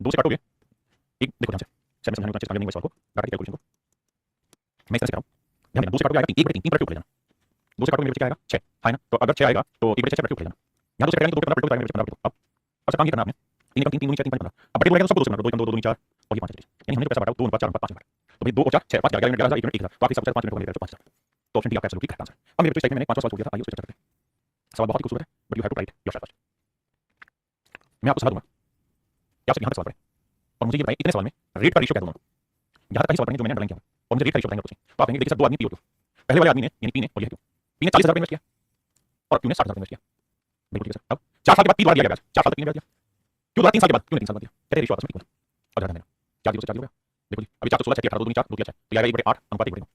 2 से काटोगे एक देखो ध्यान से मैं समझाने की कोशिश कर लेंगे इस सवाल को डाटा की कैलकुलेशन को मैं इस तरह से कराऊं ध्यान देना 2 से काटोगे आएगा 3 3 पर ऊपर ले जाना 2 से काटोगे मेरे बच्चे क्या आएगा 6 है ना तो अगर 6 आएगा तो 1/6 पर ऊपर ले जाना यहां 2 से काटेंगे तो 2 पे 15 पर ऊपर अब अब काम ये करना आपने 3 का 3 3 3 5 15 अब बटे बोलेगा तो सब 2 से 2 2 2 4 और ये 5 यानी हमने पैसा बांटा 2 4 5 तो भाई 2 और 4 6 5 11 11 1 1000 तो आपके सब 5 मिनट को मेरे 5 तो ऑप्शन डी आपका एब्सोल्युटली करेक्ट आंसर। अब मेरे बच्चे में मैंने 5 सवाल छोड़ दिया था आइए उसको चर्चा करते हैं। सवाल बहुत ही खूबसूरत है but you have to write your first. मैं आपको सलाह दूंगा कि आप सिर्फ यहां तक सवाल करें और मुझे ये बताइए इतने सवाल में रेट का रेशियो क्या दोनों यहां तक ही सवाल करेंगे जो मैंने अंडरलाइन किया और मुझे रेट का रेशियो बताएंगे तो आप कहेंगे देखिए सर 2 आदमी पी और क्यों पहले वाले आदमी ने यानी पी ने और ये क्यों पी ने 40,000 इन्वेस्ट किया और क्यों ने 60,000 इन्वेस्ट किया बिल्कुल ठीक है सर। अब 4 साल के बाद 3 बार दिया गया 4 साल तक 3 बार दिया क्यों 3 साल के बाद क्यों 3 साल बाद दिया कहते रेशियो आपस में इक्वल और ध्यान देना 4 0 से 4 हो गया देखो जी अभी 416 6 18 2 4 2 6 तो यार 1/8 अनुपात 1/2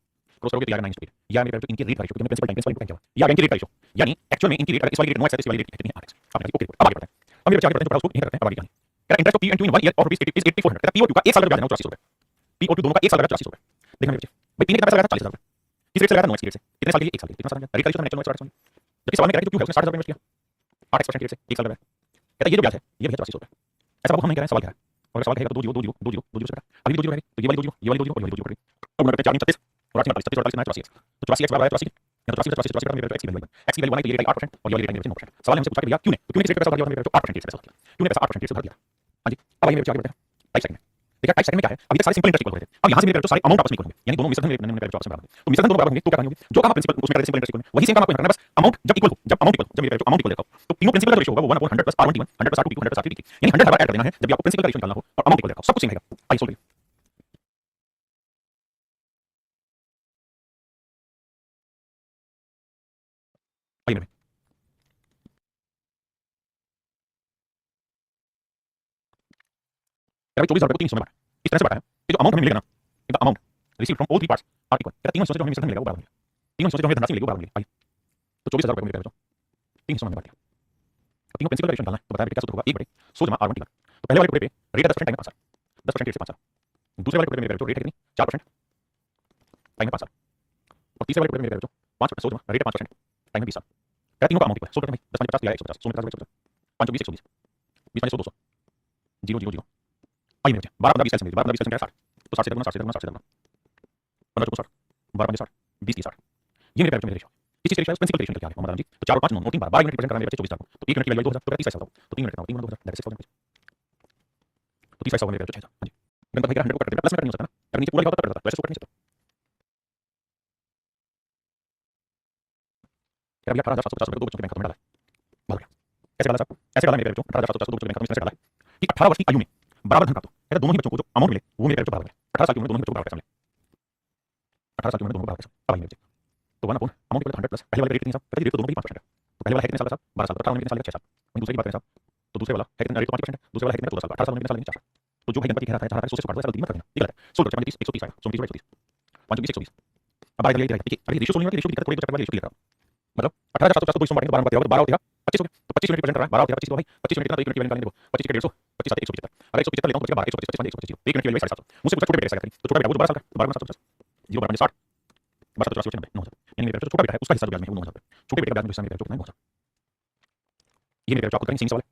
क्रॉस करोगे तो यार 9 स्पीड या मेरे इनकी रेट का ratio principal time principal time या इनकी रेट का रेशियो यानी एक्चुअल में इनकी रेट इस वाली रेट 9x है इस वाली रेट कितनी है 8x आपने ओके अब आगे बढ़ते हैं अब मेरे आगे बढ़ते हैं तो उसको यहीं करते हैं अब आगे कहता interest of P and Q in 1 year of rupees 8400 कहता पी और क्यू का 1 साल का ब्याज देना 8400 रुपए पी और क्यू दोनों का 1 साल का 8400 रुपए देखना मेरे बच्चे भाई पी ने कितना पैसा लगाया 40000 रुपए इस रेट से लगाया 9x रेट से कितने साल के लिए 1 साल के लिए कितना साल का रेट का रेशियो नेचुरल 9x जबकि सवाल में कह रहा है कि क्यू है उसने 60000 रुपए इन्वेस्ट किया 8x रेट से 1 साल लगाया कहता ये जो ब्याज है ये भी 8400 रुपए ऐसा बाबू हम नहीं कह रहे हैं सवाल क्या है और सवाल कहेगा तो 2 0 2 0 2 0 2 0 से बेटा अभी 2 0 रहेगी तो ये वाली 2 0 ये वाली 2 0 और ये वाली 2 0 रहेगी अब उन्होंने 4 36 और 48 37 48 48 तो 84x बराबर है 84 या तो 84 84 मेरे x की वैल्यू x की वैल्यू बनाई तो ये रहेगी 8% और ये वाली रहेगी 9%। सवाल हमसे पूछा कि भैया क्यों ने क्यों ने किस रेट पे पैसा भर दिया मेरे 8% से पैसा भर दिया क्यों ने पैसा 8% से भर दिया हां जी अब आइए मेरे आगे बढ़ते हैं टाइप सेकंड में देखिए टाइप सेकंड में क्या है अभी तक सारे सिंपल इंटरेस्ट इक्वल हो रहे थे अब यहां से मेरे सारे अमाउंट आपस में इक्वल होंगे यानी दोनों मिश्रण में मेरे आपस में बराबर होंगे तो मिश्रण दोनों बराबर होंगे तो क्या करेंगे जो काम प्रिंसिपल उसमें सिंपल इंटरेस्ट इक्वल है वही सेम काम आपको करना है बस अमाउंट जब इक्वल हो जब अमाउंट इक्वल जब मेरे अमाउंट इक्वल देखो तो तीनों प्रिंसिपल का रेशियो होगा वो 1/100 + r1t1 100 + r2t2 100 + r3t यानी 100 हर बार ऐड कर देना है जब भी आपको प्रिंसिपल का रेशियो निकालना हो और अमाउंट इक्वल देखो सब कुछ सेम रहेगा आइए सोल्व करिए आइए मेरे अभी 24000 रुपए को 300 में बांटा इस तरह से बांटा है ये जो अमाउंट हमें मिलेगा ना the amount received from all three parts are equal तीनों हिस्सों से जो हमें मिलेगा वो बराबर मिलेगा तीनों हिस्सों से जो हमें धनराशि मिलेगी वो बराबर मिलेगी आइए तो 24000 रुपए मिलेगा बच्चों तीन हिस्सों में बांट दिया अब तीनों प्रिंसिपल का रेशियो निकालना है तो बताया क्या सूत्र होगा 1/100 जमा r1t तो पहले वाले टुकड़े पे रेट है 10% टाइम में 5 साल 10% रेट से 5 साल दूसरे वाले टुकड़े में मेरे जो रेट है कितनी 4% टाइम में 5 साल और तीसरे वाले टुकड़े में मेरे जो 5% जमा रेट है 5% टाइम में 20 साल क्या तीनों का अमाउंट इक्वल है 100 में 10 50 या 150 100 में 50 5 20 120 20 100 200 0 0 0 आइए मेरे 12 15 20 से 12 15 20 से 60 तो 60 से गुना 60 से गुना 60 से गुना 15 को 60 12 5 60 20 की 60 ये मेरे पैसे में रेशियो इस चीज के रेशियो प्रिंसिपल रेशियो निकल के आ गया मैडम जी तो 4 और 5 9 3 12 यूनिट रिप्रेजेंट करने मेरे 24 तो 1 यूनिट की वैल्यू 2000 तो 30 पैसा तो 3 यूनिट का 3 गुना 2000 दैट इज 6000 तो 30 पैसा मेरे 6000 हां जी गणित भाई 100 को कर देना प्लस में कर नहीं हो सकता ना अगर नीचे पूरा लिखा होता तो कर देता वैसे सुपर नहीं सकता क्या भैया 18750 रुपए दो बच्चों के बैंक खाते में डाला है डाल गया कैसे डाला साहब ऐसे डाला मेरे बच्चों 18750 दो बच्चों के बैंक खाते में कैसे डाला है कि 18 वर्ष की आयु में बराबर धन प्राप्त हो कहता दोनों ही बच्चों को जो अमाउंट मिले वो मेरे बच्चों बराबर है 18 साल की उम्र दोनों बच्चों को बराबर पैसा मिले 18 साल की उम्र दोनों को बराबर पैसा अब आइए मेरे तो 1 अपॉन अमाउंट इक्वल 100 प्लस पहले वाले रेट कितनी साहब पहले रेट तो दोनों का 5% है तो पहले वाला है कितने साल का साहब 12 साल 18 वाले कितने साल का 6 साल वहीं दूसरे की बात करें साहब तो दूसरे वाला है कितने रेट तो 5% है दूसरे वाला है कितने 14 साल 18 साल में कितने साल 4 साल तो जो भाई गणपति कह रहा था 18 100 से काट दो ऐसा गलती मत करना ये गलत है सोल्व करते हैं 130 आएगा 130 130 520 120 अब आगे देखिए अभी रेशियो सोल्व करने की रेशियो की दिक्कत थोड़ी दो चैप्टर वाले रेशियो लिख रहा हूं मतलब 18750 2 बांटेंगे 12 तो 12 होगा 25 हो गया तो 25 यूनिट रिप्रेजेंट कर रहा है 12 होगा 25 तो भाई 25 यूनिट कितना तो 1 यूनिट की वैल्यू निकालेंगे देखो 25 के 150 25 7 175 अगर 175 लेता हूं तो बचेगा 12 125 125 1 यूनिट की वैल्यू 750 मुझसे पूछा छोटे बेटे कैसे करें तो छोटा बेटा वो 12 साल का 12 750 0 12 60 12 7 90 9000 यानी मेरे छोटा बेटा है उसका हिस्सा जो ब्याज में वो 9000 छोटे बेटे का ब्याज में हिस्सा मेरे जो कितना 9000 ये मेरे आपको करेंगे सिंगल सवाल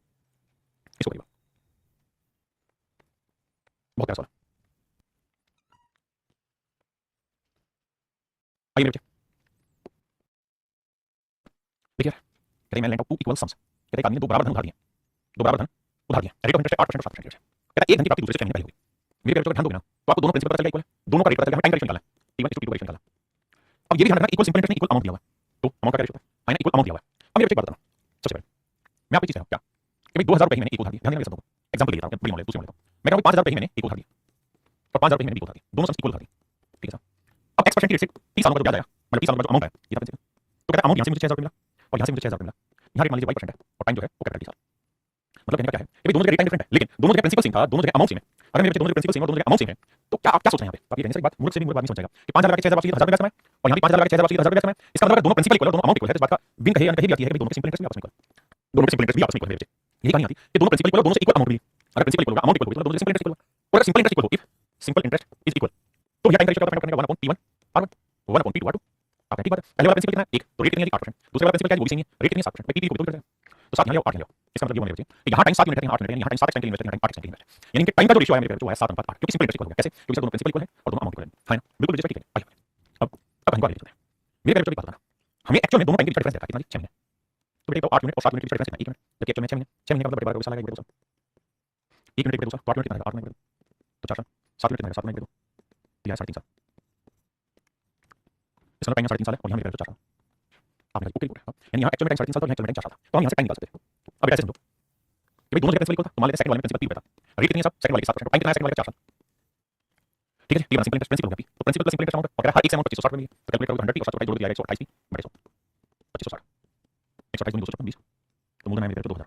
इसको करिए बहुत प्यारा सवाल आइए मेरे देखिए कहते हैं मैं land of two equal sums कहते हैं आदमी ने दो बराबर धन उधार दिए दो बराबर धन उधार दिया रेट ऑफ इंटरेस्ट 8% और 7% कहता है एक धन की प्राप्ति दूसरे से पहले होगी मेरे बेटे को ध्यान दोगे ना तो आपको दोनों प्रिंसिपल पता चल गया इक्वल है दोनों का रेट पता चल गया हमें टाइम का रेशियो निकालना है t1 = 2 का रेशियो निकालना अब ये भी ध्यान रखना इक्वल सिंपल इंटरेस्ट में इक्वल अमाउंट दिया हुआ है तो अमाउंट का रेशियो है ना इक्वल अमाउंट दिया हुआ है अब मेरे बच्चे बात करना सबसे पहले मैं आपको चीज क्या कि भाई 2000 रुपए ही मैंने इक्वल उधार दिया ध्यान देना सबको एग्जांपल ले रहा हूं बड़ी नॉलेज दूसरी नॉलेज मैं कहूं 5000 रुपए ही मैंने इक्वल उधार दिया और 5000 रुपए ही मैंने इक्वल उधार दिया दोनों सम्स इक्वल उधार दिए ठीक है सर अब x% की रेट से 30 सालों का जो ब्याज आया मतलब 30 सालों का जो अमाउंट है ये था तो कहता है अमाउंट यहां से मुझे 6000 रुपए मिला और यहां से मुझे 6000 रुपए मिला यहां रेट मान लीजिए 22% है और टाइम जो है वो कैपिटल 30 साल मतलब कहने का क्या है ये दोनों जगह रेट टाइम डिफरेंट है लेकिन दोनों जगह प्रिंसिपल सेम था दोनों जगह अमाउंट सेम है अगर मेरे बच्चे दोनों जगह प्रिंसिपल सेम और दोनों जगह अमाउंट सेम है तो क्या आप क्या सोच रहे हैं यहां पे आप ये कहने से एक बात मूर्ख से भी मूर्ख आदमी सोच जाएगा कि 5000 लगा के 6000 वापस 1000 रुपए समय और यहां भी 5000 लगा के 6000 वापस 1000 रुपए समय इसका मतलब दोनों प्रिंसिपल इक्वल है दोनों अमाउंट इक्वल है तो इस बात का बिन कहे या कहे भी आती है कि दोनों के सिंपल इंटरेस्ट भी आपस में इक्वल दोनों के सिंपल इंटरेस्ट भी आपस में इक्वल है यही कहानी आती है कि दोनों प्रिंसिपल इक्वल दोनों से इक्वल अमाउंट मिली अगर प्रिंसिपल इक्वल होगा अमाउंट इक्वल होगी तो दोनों से सिंपल इंटरेस्ट इक्वल और अगर सिंपल इंटरेस्ट इक्वल हो if simple interest is equal तो यहां टाइम का रेशियो का फाइंड करने का 1/t1 r1 1/p2 r2 आप ठीक बात है पहले वाला प्रिंसिपल कितना है 1 तो रेट कितनी है 8% दूसरे वाला प्रिंसिपल क्या है वो भी सही है रेट कितनी है 7% भाई p को भी तो कर तो 7 यहां ले आओ 8 ले आओ इसका मतलब ये होने चाहिए यहां टाइम 7 यूनिट है 8 यूनिट है यहां टाइम 7 टाइम के लिए इन्वेस्ट है 8 टाइम के लिए इन्वेस्ट यानी कि टाइम का जो रेशियो है मेरे जो है 7/8 क्योंकि सिंपल इंटरेस्ट इक्वल हो गया कैसे क्योंकि दोनों प्रिंसिपल इक्वल है और दोनों अमाउंट इक्वल है ना बिल्कुल ठीक है आइए अब हम आगे चलते हैं मेरे बेटे की बात करना हमें एक्चुअल में दोनों टाइम के डिफरेंस देखा कितना 6 महीने तो बेटे तो 8 यूनिट और 7 यूनिट के डिफरेंस कितना 1 यूनिट जबकि एक्चुअल में 6 महीने 6 महीने का मतलब बड़े साल का बेटे 1 यूनिट के दूसरा 8 यूनिट कितना 8 यूनिट तो 4 साल 7 यूनिट कितना 7 यूनिट तो यार 3.5 साल इसमें टाइम 3.5 साल है और यहां मेरे 4 साल आपने ओके यानी यहां एक्चुअल में टाइम 3.5 साल तो एक्चुअल में टाइम 4 साल तो हम यहां से टाइम निकाल सकते हैं अब ऐसे समझो कि भाई दोनों जगह प्रिंसिपल इक्वल था तो मान लेते हैं सेकंड वाले में प्रिंसिपल 3 बता रेट कितनी है सब सेकंड वाले के 7% टाइम कितना है सेकंड वाले का 4 साल ठीक है ये सिंपल इंटरेस्ट प्रिंसिपल हो गया तो प्रिंसिपल सिंपल इंटरेस्ट अमाउंट और हर एक अमाउंट 2560 मिली तो कैलकुलेट करोगे 100 और 7 जोड़ दिया 128 की बटे 100 2560 128 220 तो मूलधन है मेरे 2000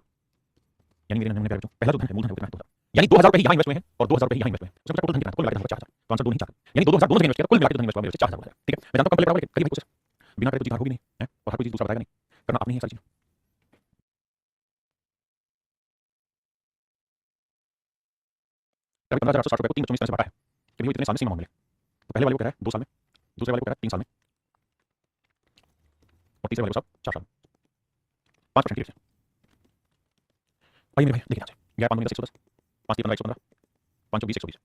यानी मेरे नमूने का जो पहला जो धन है मूलधन है 2000 यानी 2000 रुपए ही यहां इन्वेस्ट हुए हैं और 2000 रुपए ही यहां इन्वेस्ट हुए हैं उसमें टोटल धन कितना है कुल लगा 4000 तो आंसर 2 नहीं 4, यानी 2 दोनों जगह इन्वेस्ट किया, कुल मिला के दोनों इन्वेस्ट हुआ मेरे से 4000 हुआ। ठीक है, मैं जानता हूँ कल बराबर करिए कोशिश, बिना करे तो जीत हार होगी नहीं है, और हर कोई चीज दूसरा बताएगा नहीं, करना आपने ही है सारी चीज। अभी 15,860 रुपए को 3 बच्चों में से बांटा है कि भैया इतने साल में सीमा मांग मिले, तो पहले वाले को कह रहा है 2 साल में, दूसरे वाले को कह रहा है 3 साल में, और तीसरे वाले को साहब 4 साल में 5% की रेट से। भाई मेरे भाई देखिए यहाँ से 5 110 5 15 115 5 20 120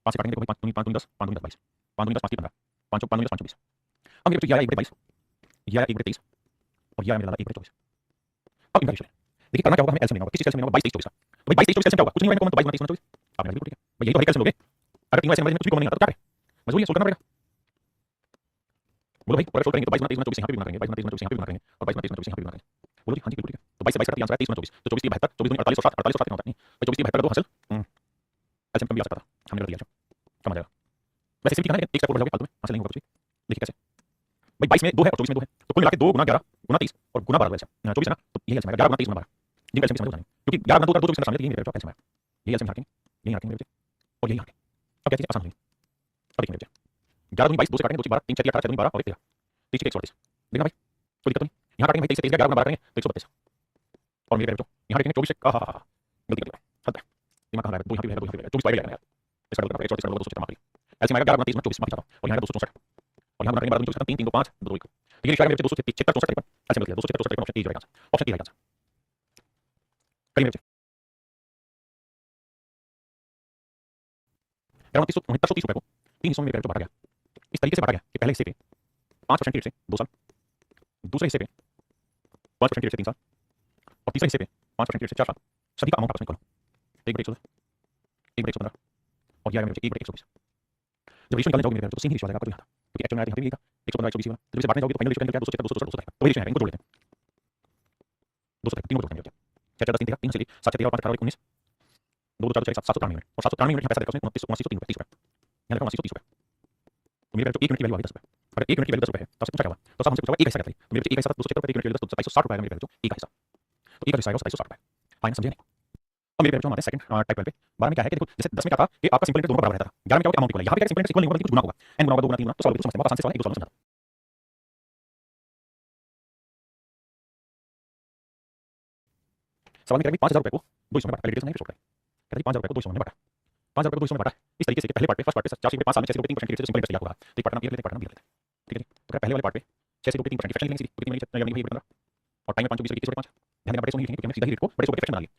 5 से काटेंगे देखो भाई 5 10 5 10 22 5 10 5 15 5 5 10 5 20। अब मेरे बच्चों ये आया 1/22, ये आया 1/23 और ये आया मेरा 1/24। अब इनका रेशियो देखिए करना क्या होगा, हमें एलसीएम लेना होगा, किस चीज का एलसीएम लेना होगा 22 23 24 का, तो भाई 22 23 24 एलसीएम क्या होगा, कुछ नहीं होगा, इनको 22 23 24 आपने बिल्कुल ठीक है भाई, यही तो है एलसीएम लोगे, अगर तीनों एलसीएम में कुछ भी कॉमन नहीं आता तो क्या करें, मजबूरी है सोल्व करना पड़ेगा। बोलो भाई पूरा सोल्व करेंगे तो 22 23 24 यहाँ पे भी करेंगे, 22 23 24 यहाँ पे भी करेंगे, और 22 23 24 यहाँ पे भी करेंगे। बोलो जी हाँ जी बिल्कुल ठीक है, तो 22 से 22 का आंसर है 23 24, तो 24 3 72, 24 2 48 और 7 48 और 7 कितना होता है, नहीं भाई 24 3 72 का 2 हासिल, एलसीएम कम भी आ सकता था, हमने कर दिया, समझ आएगा। वैसे सिंपली करना है, एक स्टेप ऊपर जाओगे फालतू में हासिल नहीं होगा कुछ भी। देखिए कैसे भाई 22 में 2 है और 24 में 2 है, तो कुल मिला के 2 गुना 11 गुना 30 और गुना 12 एलसीएम 24 है ना, तो यही एलसीएम आएगा 11 गुना 30 गुना 12, जिनका एलसीएम समझ जाएंगे क्योंकि 11 गुना 2 24 का सामने यही मेरे एलसीएम आएगा, यही एलसीएम रखेंगे, यही रखेंगे मेरे और यही रखेंगे। अब क्या चीज आसान होगी, अब देखिए मेरे 11 दूनी 22, 2 से काटेंगे 2 से 12 3 6 18 7 12 और 1 13 30 1 38, देखना भाई कोई दिक्कत नहीं, यहाँ काटेंगे भाई 23 से 23 11 गुना 12 करेंगे तो 132 और मेरे बच्चों यहाँ देखेंगे 24 से गलती कर दी हद है, दिमाग खराब है, 2 यहाँ पे है 2 यहाँ पे है 24 पाएगा यार, इसका गलत कर 134 का 270 मार लिया, एलसीएम आएगा 11 गुना 30 गुना 24 मार जाता और यहाँ 264 और यहाँ बनाएंगे 12 24 3 3 2 5 2 1, तो ये निकालेंगे मेरे 276 64 63 एलसीएम गलत किया 276 63 ऑप्शन ए रहेगा, ऑप्शन ए रहेगा आंसर करिए मेरे 2930 रुपए को 3 हिस्सों में मेरे बांटा गया, इस तरीके से बांटा गया कि पहले हिस्से पे 5% की रेट से 2 साल, दूसरे हिस्से पे 5% की रेट से 3 साल और तीसरे हिस्से पे 5% की रेट से 4 साल, सभी का अमाउंट आपस में करो, 1/114 और ये आएगा मेरे 1/120। जब रेशियो निकालने जाओगे मेरे तो सेम ही रेशियो आ जाएगा, आपका जो यहाँ था क्योंकि एक्चुअल में यहाँ पे भी यही था 115 120 होगा, जब इसे बांटने जाओगे तो फाइनल रेशियो निकल जाएगा 270 270 270 तो वही रेशियो है, इनको जोड़ लेते हैं 270 तीनों जोड़ देंगे, 4 4 10 3 3 चलिए 7 13 और 5 18 19 2 2 4 4 793 मिनट और 793 मिनट यहाँ पैसा देखा उसने 29 30 रुपए, यहाँ लिखा 2930 रुपए, तो मेरे जो 1 मिनट की वैल्यू आ गई 10 रुपए, अगर 1 मिनट की वैल्यू 10 रुपए है तो आपसे पूछा क्या हुआ, तो साहब हमसे पूछा 1 हिस्सा कितना है, तो मेरे 1 हिस्सा 270 रुपए, 1 मिनट की वैल्यू 10 तो 2760 रुपए आएगा मेरे जो 1 हिस्सा, तो 1 हिस्सा आएगा 2760 रुपए, फाइन समझे नहीं। अब मेरे जो हमारे सेकंड टाइप पे 12 में क्या है कि देखो जैसे 10 में क्या था कि आपका सिंपल इंटरेस्ट दोनों बराबर रहता था, 11 में क्या होगा अमाउंट इक्वल है, यहाँ पे क्या सिंपल इंटरेस्ट इक्वल नहीं होगा, कुछ गुना होगा, n गुना होगा 2 गुना 3 गुना, तो सॉल्व समझते हैं बहुत आसान से सवाल है, 1 2 सवाल में समझ आता। सवाल में कह रहा है 5000 रुपए को 2 हिस्सों में बांटा, कैलकुलेशन नहीं शॉर्ट है, कहता है 5000 रुपए को 2 हिस्सों में बांटा, 5000 रुपए को 2 हिस्सों में बांटा इस तरीके से कि पहले पार्ट पे फर्स्ट पार्ट पे 4 5 साल में 6 रुपए 3% की रेट से सिंपल इंटरेस्ट होगा, तो एक पार्ट नाम ये लेते पार्ट नाम ये लेते, ठीक है जी, तो पहले वाले पार्ट पे 6 रुपए 3% की फ्रैक्शन लिखेंगे सीधी, क्योंकि मैंने यानी भाई 15 और टाइम में 5 20 21 5, ध्यान देना बड़े सो नहीं लिखेंगे क्योंकि हमने सीधा ही रेट को बड़े सो पे फ्रैक्शन बना लिया,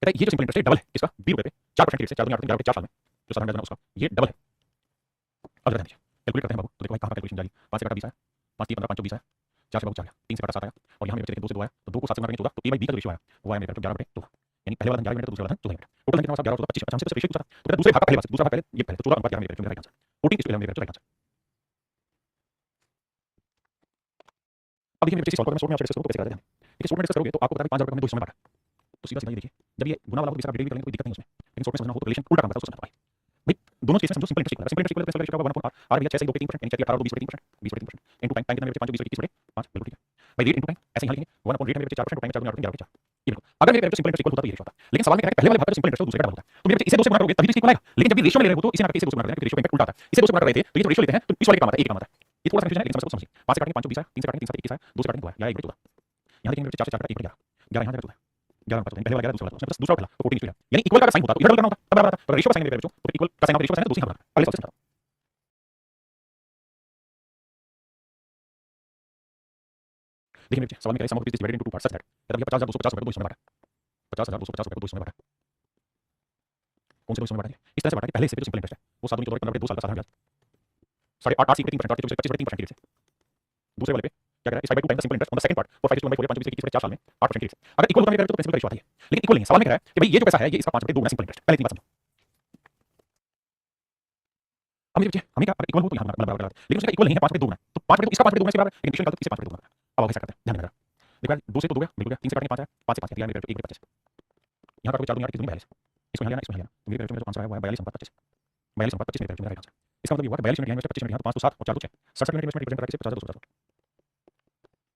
कहता है ये जो सिंपल इंटरेस्ट है डबल है इसका 20 रुपए पे 4% की रेट से 4 दुनिया 4 साल में जो साधारण ब्याज है उसका ये डबल है। अब जरा ध्यान कैलकुलेट करते हैं बाबू, तो देखो भाई कहां पर कैलकुलेशन जाएगी, 5 से काटा 20 आया, 5 3 15 5 20 आया, 4 से बाबू 4 आया, 3 से काटा 7 आया और यहां मेरे बच्चे 2 से 2 आया, तो 2 को 7 से काटेंगे 14, तो a बाई b का जो रेशियो आया वो आया मेरे 11/2, यानी पहले वाला 11 मिनट दूसरा वाला 14 मिनट, टोटल कितना हुआ 11 14 25, अच्छा हमसे बस रेशियो पूछा था, तो दूसरे भाग का पहले वाला दूसरा भाग पहले ये पहले, तो 14/11 मेरे राइट आंसर, 14 मेरे राइट आंसर। अब देखिए मेरे बच्चे सॉल्व करना शॉर्ट में आप डिस्कस करो तो कैसे करते हैं, देखिए शॉर्ट में डिस्कस करोगे तो आपको पता है 5000 रुपए में 2 हिस्सों में बांटा, तो सीधा सीधा ये देखिए जब ये गुना वाला होगा डिवाइड भी करेंगे तो कोई दिक्कत नहीं उसमें, लेकिन शॉर्ट में समझना हो तो रिलेशन उल्टा काम करता है उसको समझना भाई दोनों केस में समझो सिंपल इंटरेस्ट इक्वल है, सिंपल इंटरेस्ट इक्वल है, सिंपल इंटरेस्ट का 1/r भैया 6 से 2 पे 3% यानी 18 2 20 3% 20 इनटू टाइम टाइम कितना मेरे 5 20 21 5 बिल्कुल ठीक है भाई, रेट इनटू टाइम ऐसे ही लिखेंगे 1 अपॉन रेट मेरे 4% टाइम 4 गुना 11 4 ये बिल्कुल, अगर मेरे सिंपल इंटरेस्ट इक्वल होता तो ये रेशियो होता, लेकिन सवाल में कह रहा है पहले वाले भाग का सिंपल इंटरेस्ट दूसरे का डबल होता है, तो मेरे इसे 2 से गुणा करोगे तभी तो इक्वल आएगा, लेकिन जब ये रेशियो में ले रहे हो तो इसे ना करके इसे 2 से गुणा कर दें, रेशियो का इंपैक्ट उल्टा आता है, इसे 2 से गुणा कर रहे थे तो ये जो रेशियो लेते हैं तो इस वाले का काम आता है, एक काम आता है, ये थोड़ा सा कंफ्यूजन है लेकिन समझो समझिए, 5 से काटेंगे 5 20 आया, 3 से काटेंगे 3 7 21 आया, 2 से काटेंगे 2 आया, या 1/14, यहां देखेंगे मेरे 4 से 4 काटा 1/11 11 यहां जाएगा 11 का पहले वाला 11 दूसरा वाला, दूसरा पहला तो 14 निकल गया, यानी इक्वल का साइन होता तो इधर करना होता तब बराबर आता, तो रेशियो का साइन मेरे बच्चों तो इक्वल का साइन ऑफ रेशियो का साइन दूसरी यहाँ बराबर, अगले सवाल से समझाता हूं। देखिए मेरे बच्चे सवाल में कह रहा है sum of rupees divided into 2 parts such that, कहता है 5250 रुपए को 2 हिस्सों में बांटा, 5250 रुपए को 2 हिस्सों में बांटा, कौन से 2 हिस्सों में बांटा, इस तरह से बांटा कि पहले हिस्से पे जो सिंपल इंटरेस्ट है वो 7 15 2 साल का साधारण ब्याज 8.5 8 3% 8 25 3% की रेट से, दूसरे वाले पे क्या कह रहा है इस 5/2 time simple interest on the second part for 5 1/4 5 20 4 साल में 8% की रेट से, अगर इक्वल होता है तो प्रिंसिपल का रेशियो आता है, लेकिन इक्वल नहीं, सवाल में कह रहा है कि भाई ये जो पैसा है ये इसका 5/2 गुना सिंपल इंटरेस्ट, पहले इतनी बात समझो। अब ये बच्चे हमें क्या इक्वल हो तो यहां बराबर लगा, लेकिन उसका इक्वल नहीं है 5/2 गुना, तो 5/2 इसका 5/2 गुना इसके बराबर, लेकिन रेशियो निकालते इसे 5/2 गुना, अब आगे ऐसा करते हैं ध्यान देना, देखो 2 से तो 2 गया बिल्कुल गया, 3 से काटेंगे 5 आया, 5 से 5 गया मेरे 1/25, यहां पर 4 दुनिया 42 इसको यहाँ लेना इसको यहाँ लेना, तो मेरे जो आंसर आया वो है 42/25 42/25 मेरे राइट आंसर, इसका मतलब ये हुआ 42 मिनट यहाँ 25 मिनट यहाँ तो 5 तो 7 और 4 तो 6 67 मिनट इन्वेस्टमेंट रिप्रेजेंट करके 50 250,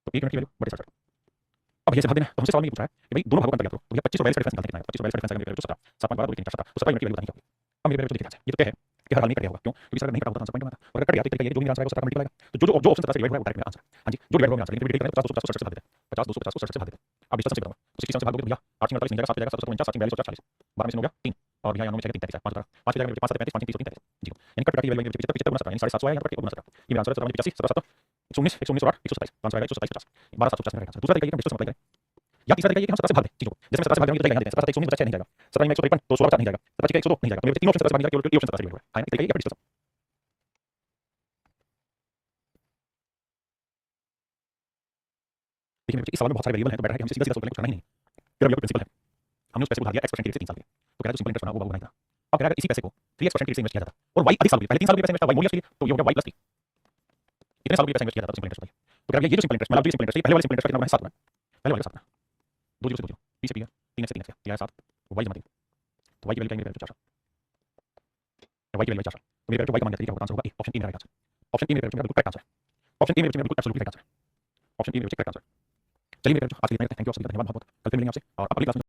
तो 1 मिनट की वैल्यू बड़े 67, अब ये से भाग देना, तो हमसे सवाल में पूछा है कि भाई दोनों भागों का अंतर करो, तो भैया 25 और 42 का डिफरेंस निकालते कितना है, 25 और 42 का डिफरेंस निकालते 17 7 5 12 2 3 4 7 तो 27 मिनट की वैल्यू बतानी क्या होगी। अब मेरे जो देखिए ये तो क्या है कि हर हाल में कट गया होगा। क्यों? क्योंकि सर नहीं कटा होता आंसर पॉइंट में आता, और अगर कट गया तो एक तरीका ये है कि जो भी आंसर आएगा उसका मल्टीपल आएगा। तो जो ऑप्शन 17 से डिवाइड हुआ है वो डायरेक्ट मेरा आंसर। हाँ जी, जो डिवाइड हुआ आंसर, लेकिन डिवाइड करें 50 250 67 से भाग देते हैं, 50 250 को 67 से भाग देते हैं। अब डिस्टेंस से बताऊंगा तो 60 से भाग दोगे तो भैया 8 48 नहीं जाएगा, 7 जाएगा, 7 49 7 42 और 40, 12 में से हो गया 3, और यहाँ हो जाएगा 3 33 5 5 की जगह 5 7 35 5 3 33 जीरो, यानी कट कट की वैल्यू 75 75 गुना 17 यानी 750 आया, यहाँ पर 1 गुना 17, ये मेरा आंसर है। 17 85 17 119 119 और 8 127, आंसर आएगा 127 50, 12 750 मेरा आंसर। दूसरा तरीका ये कि हम डिस्टेंस मल्टीप्लाई करें, या तीसरा तरीका ये कि हम 17 से भाग दें चीजों को, जैसे मैं 17 से भाग देंगे तो जाएगा यहाँ देते हैं, 17 119 50 नहीं जाएगा, 17 में 153 तो 16 50 नहीं जाएगा, 17 102 नहीं जाएगा, तो मेरे तीन ऑप्शन 17 से भाग नहीं जाएगा, केवल ये ऑप्शन 17 से डिवाइड हुआ है ना, तरीका ये है डिस्टेंस। देखिए मेरे बच्चे इस सवाल में बहुत सारे वेरिएबल हैं, तो बेटर है कि हम सीधा सीधा सोल्व करना ही नहीं। फिर अब ये प्रिंसिपल है, हमने उस पैसे को उधार दिया x% की रेट से 3 साल के लिए, तो कह रहा है जो सिंपल इंटरेस्ट बना वो बनाएगा। अब कह रहा है अगर इसी पैसे को 3x% की रेट से इन्वेस्ट किया जाता और y अधिक साल के लिए, पहले 3 साल के लिए पैसे इन्वेस्ट था, y मोलियस के लिए, तो ये हो गया y + 3, इतने साल के लिए पैसे इन्वेस्ट किया जाता तो सिंपल इंटरेस्ट बताइए। तो कह रहा है ये जो सिंपल इंटरेस्ट मतलब ये सिंपल इंटरेस्ट पहले वाले सिंपल इंटरेस्ट कितना होगा 7 गुना, पहले वाले 7 गुना 2 0 से 2 0 20 से 20 3x से 3x किया 7, y जमा 3, तो y की वैल्यू क्या है मेरे 4 y की वैल्यू 4, तो मेरे y का मान क्या होगा, आंसर होगा ए, ऑप्शन ए मेरा आंसर, ऑप्शन ए मेरे बिल्कुल करेक्ट आंसर, ऑप्शन ए मेरे बिल्कुल absolutely correct answer, option A मेरे करेक्ट आंसर। चलिए मेरे आज के लिए इतना ही, थैंक यू, आप सभी का धन्यवाद बहुत बहुत, कल फिर मिलेंगे आपसे और अगली क्लास में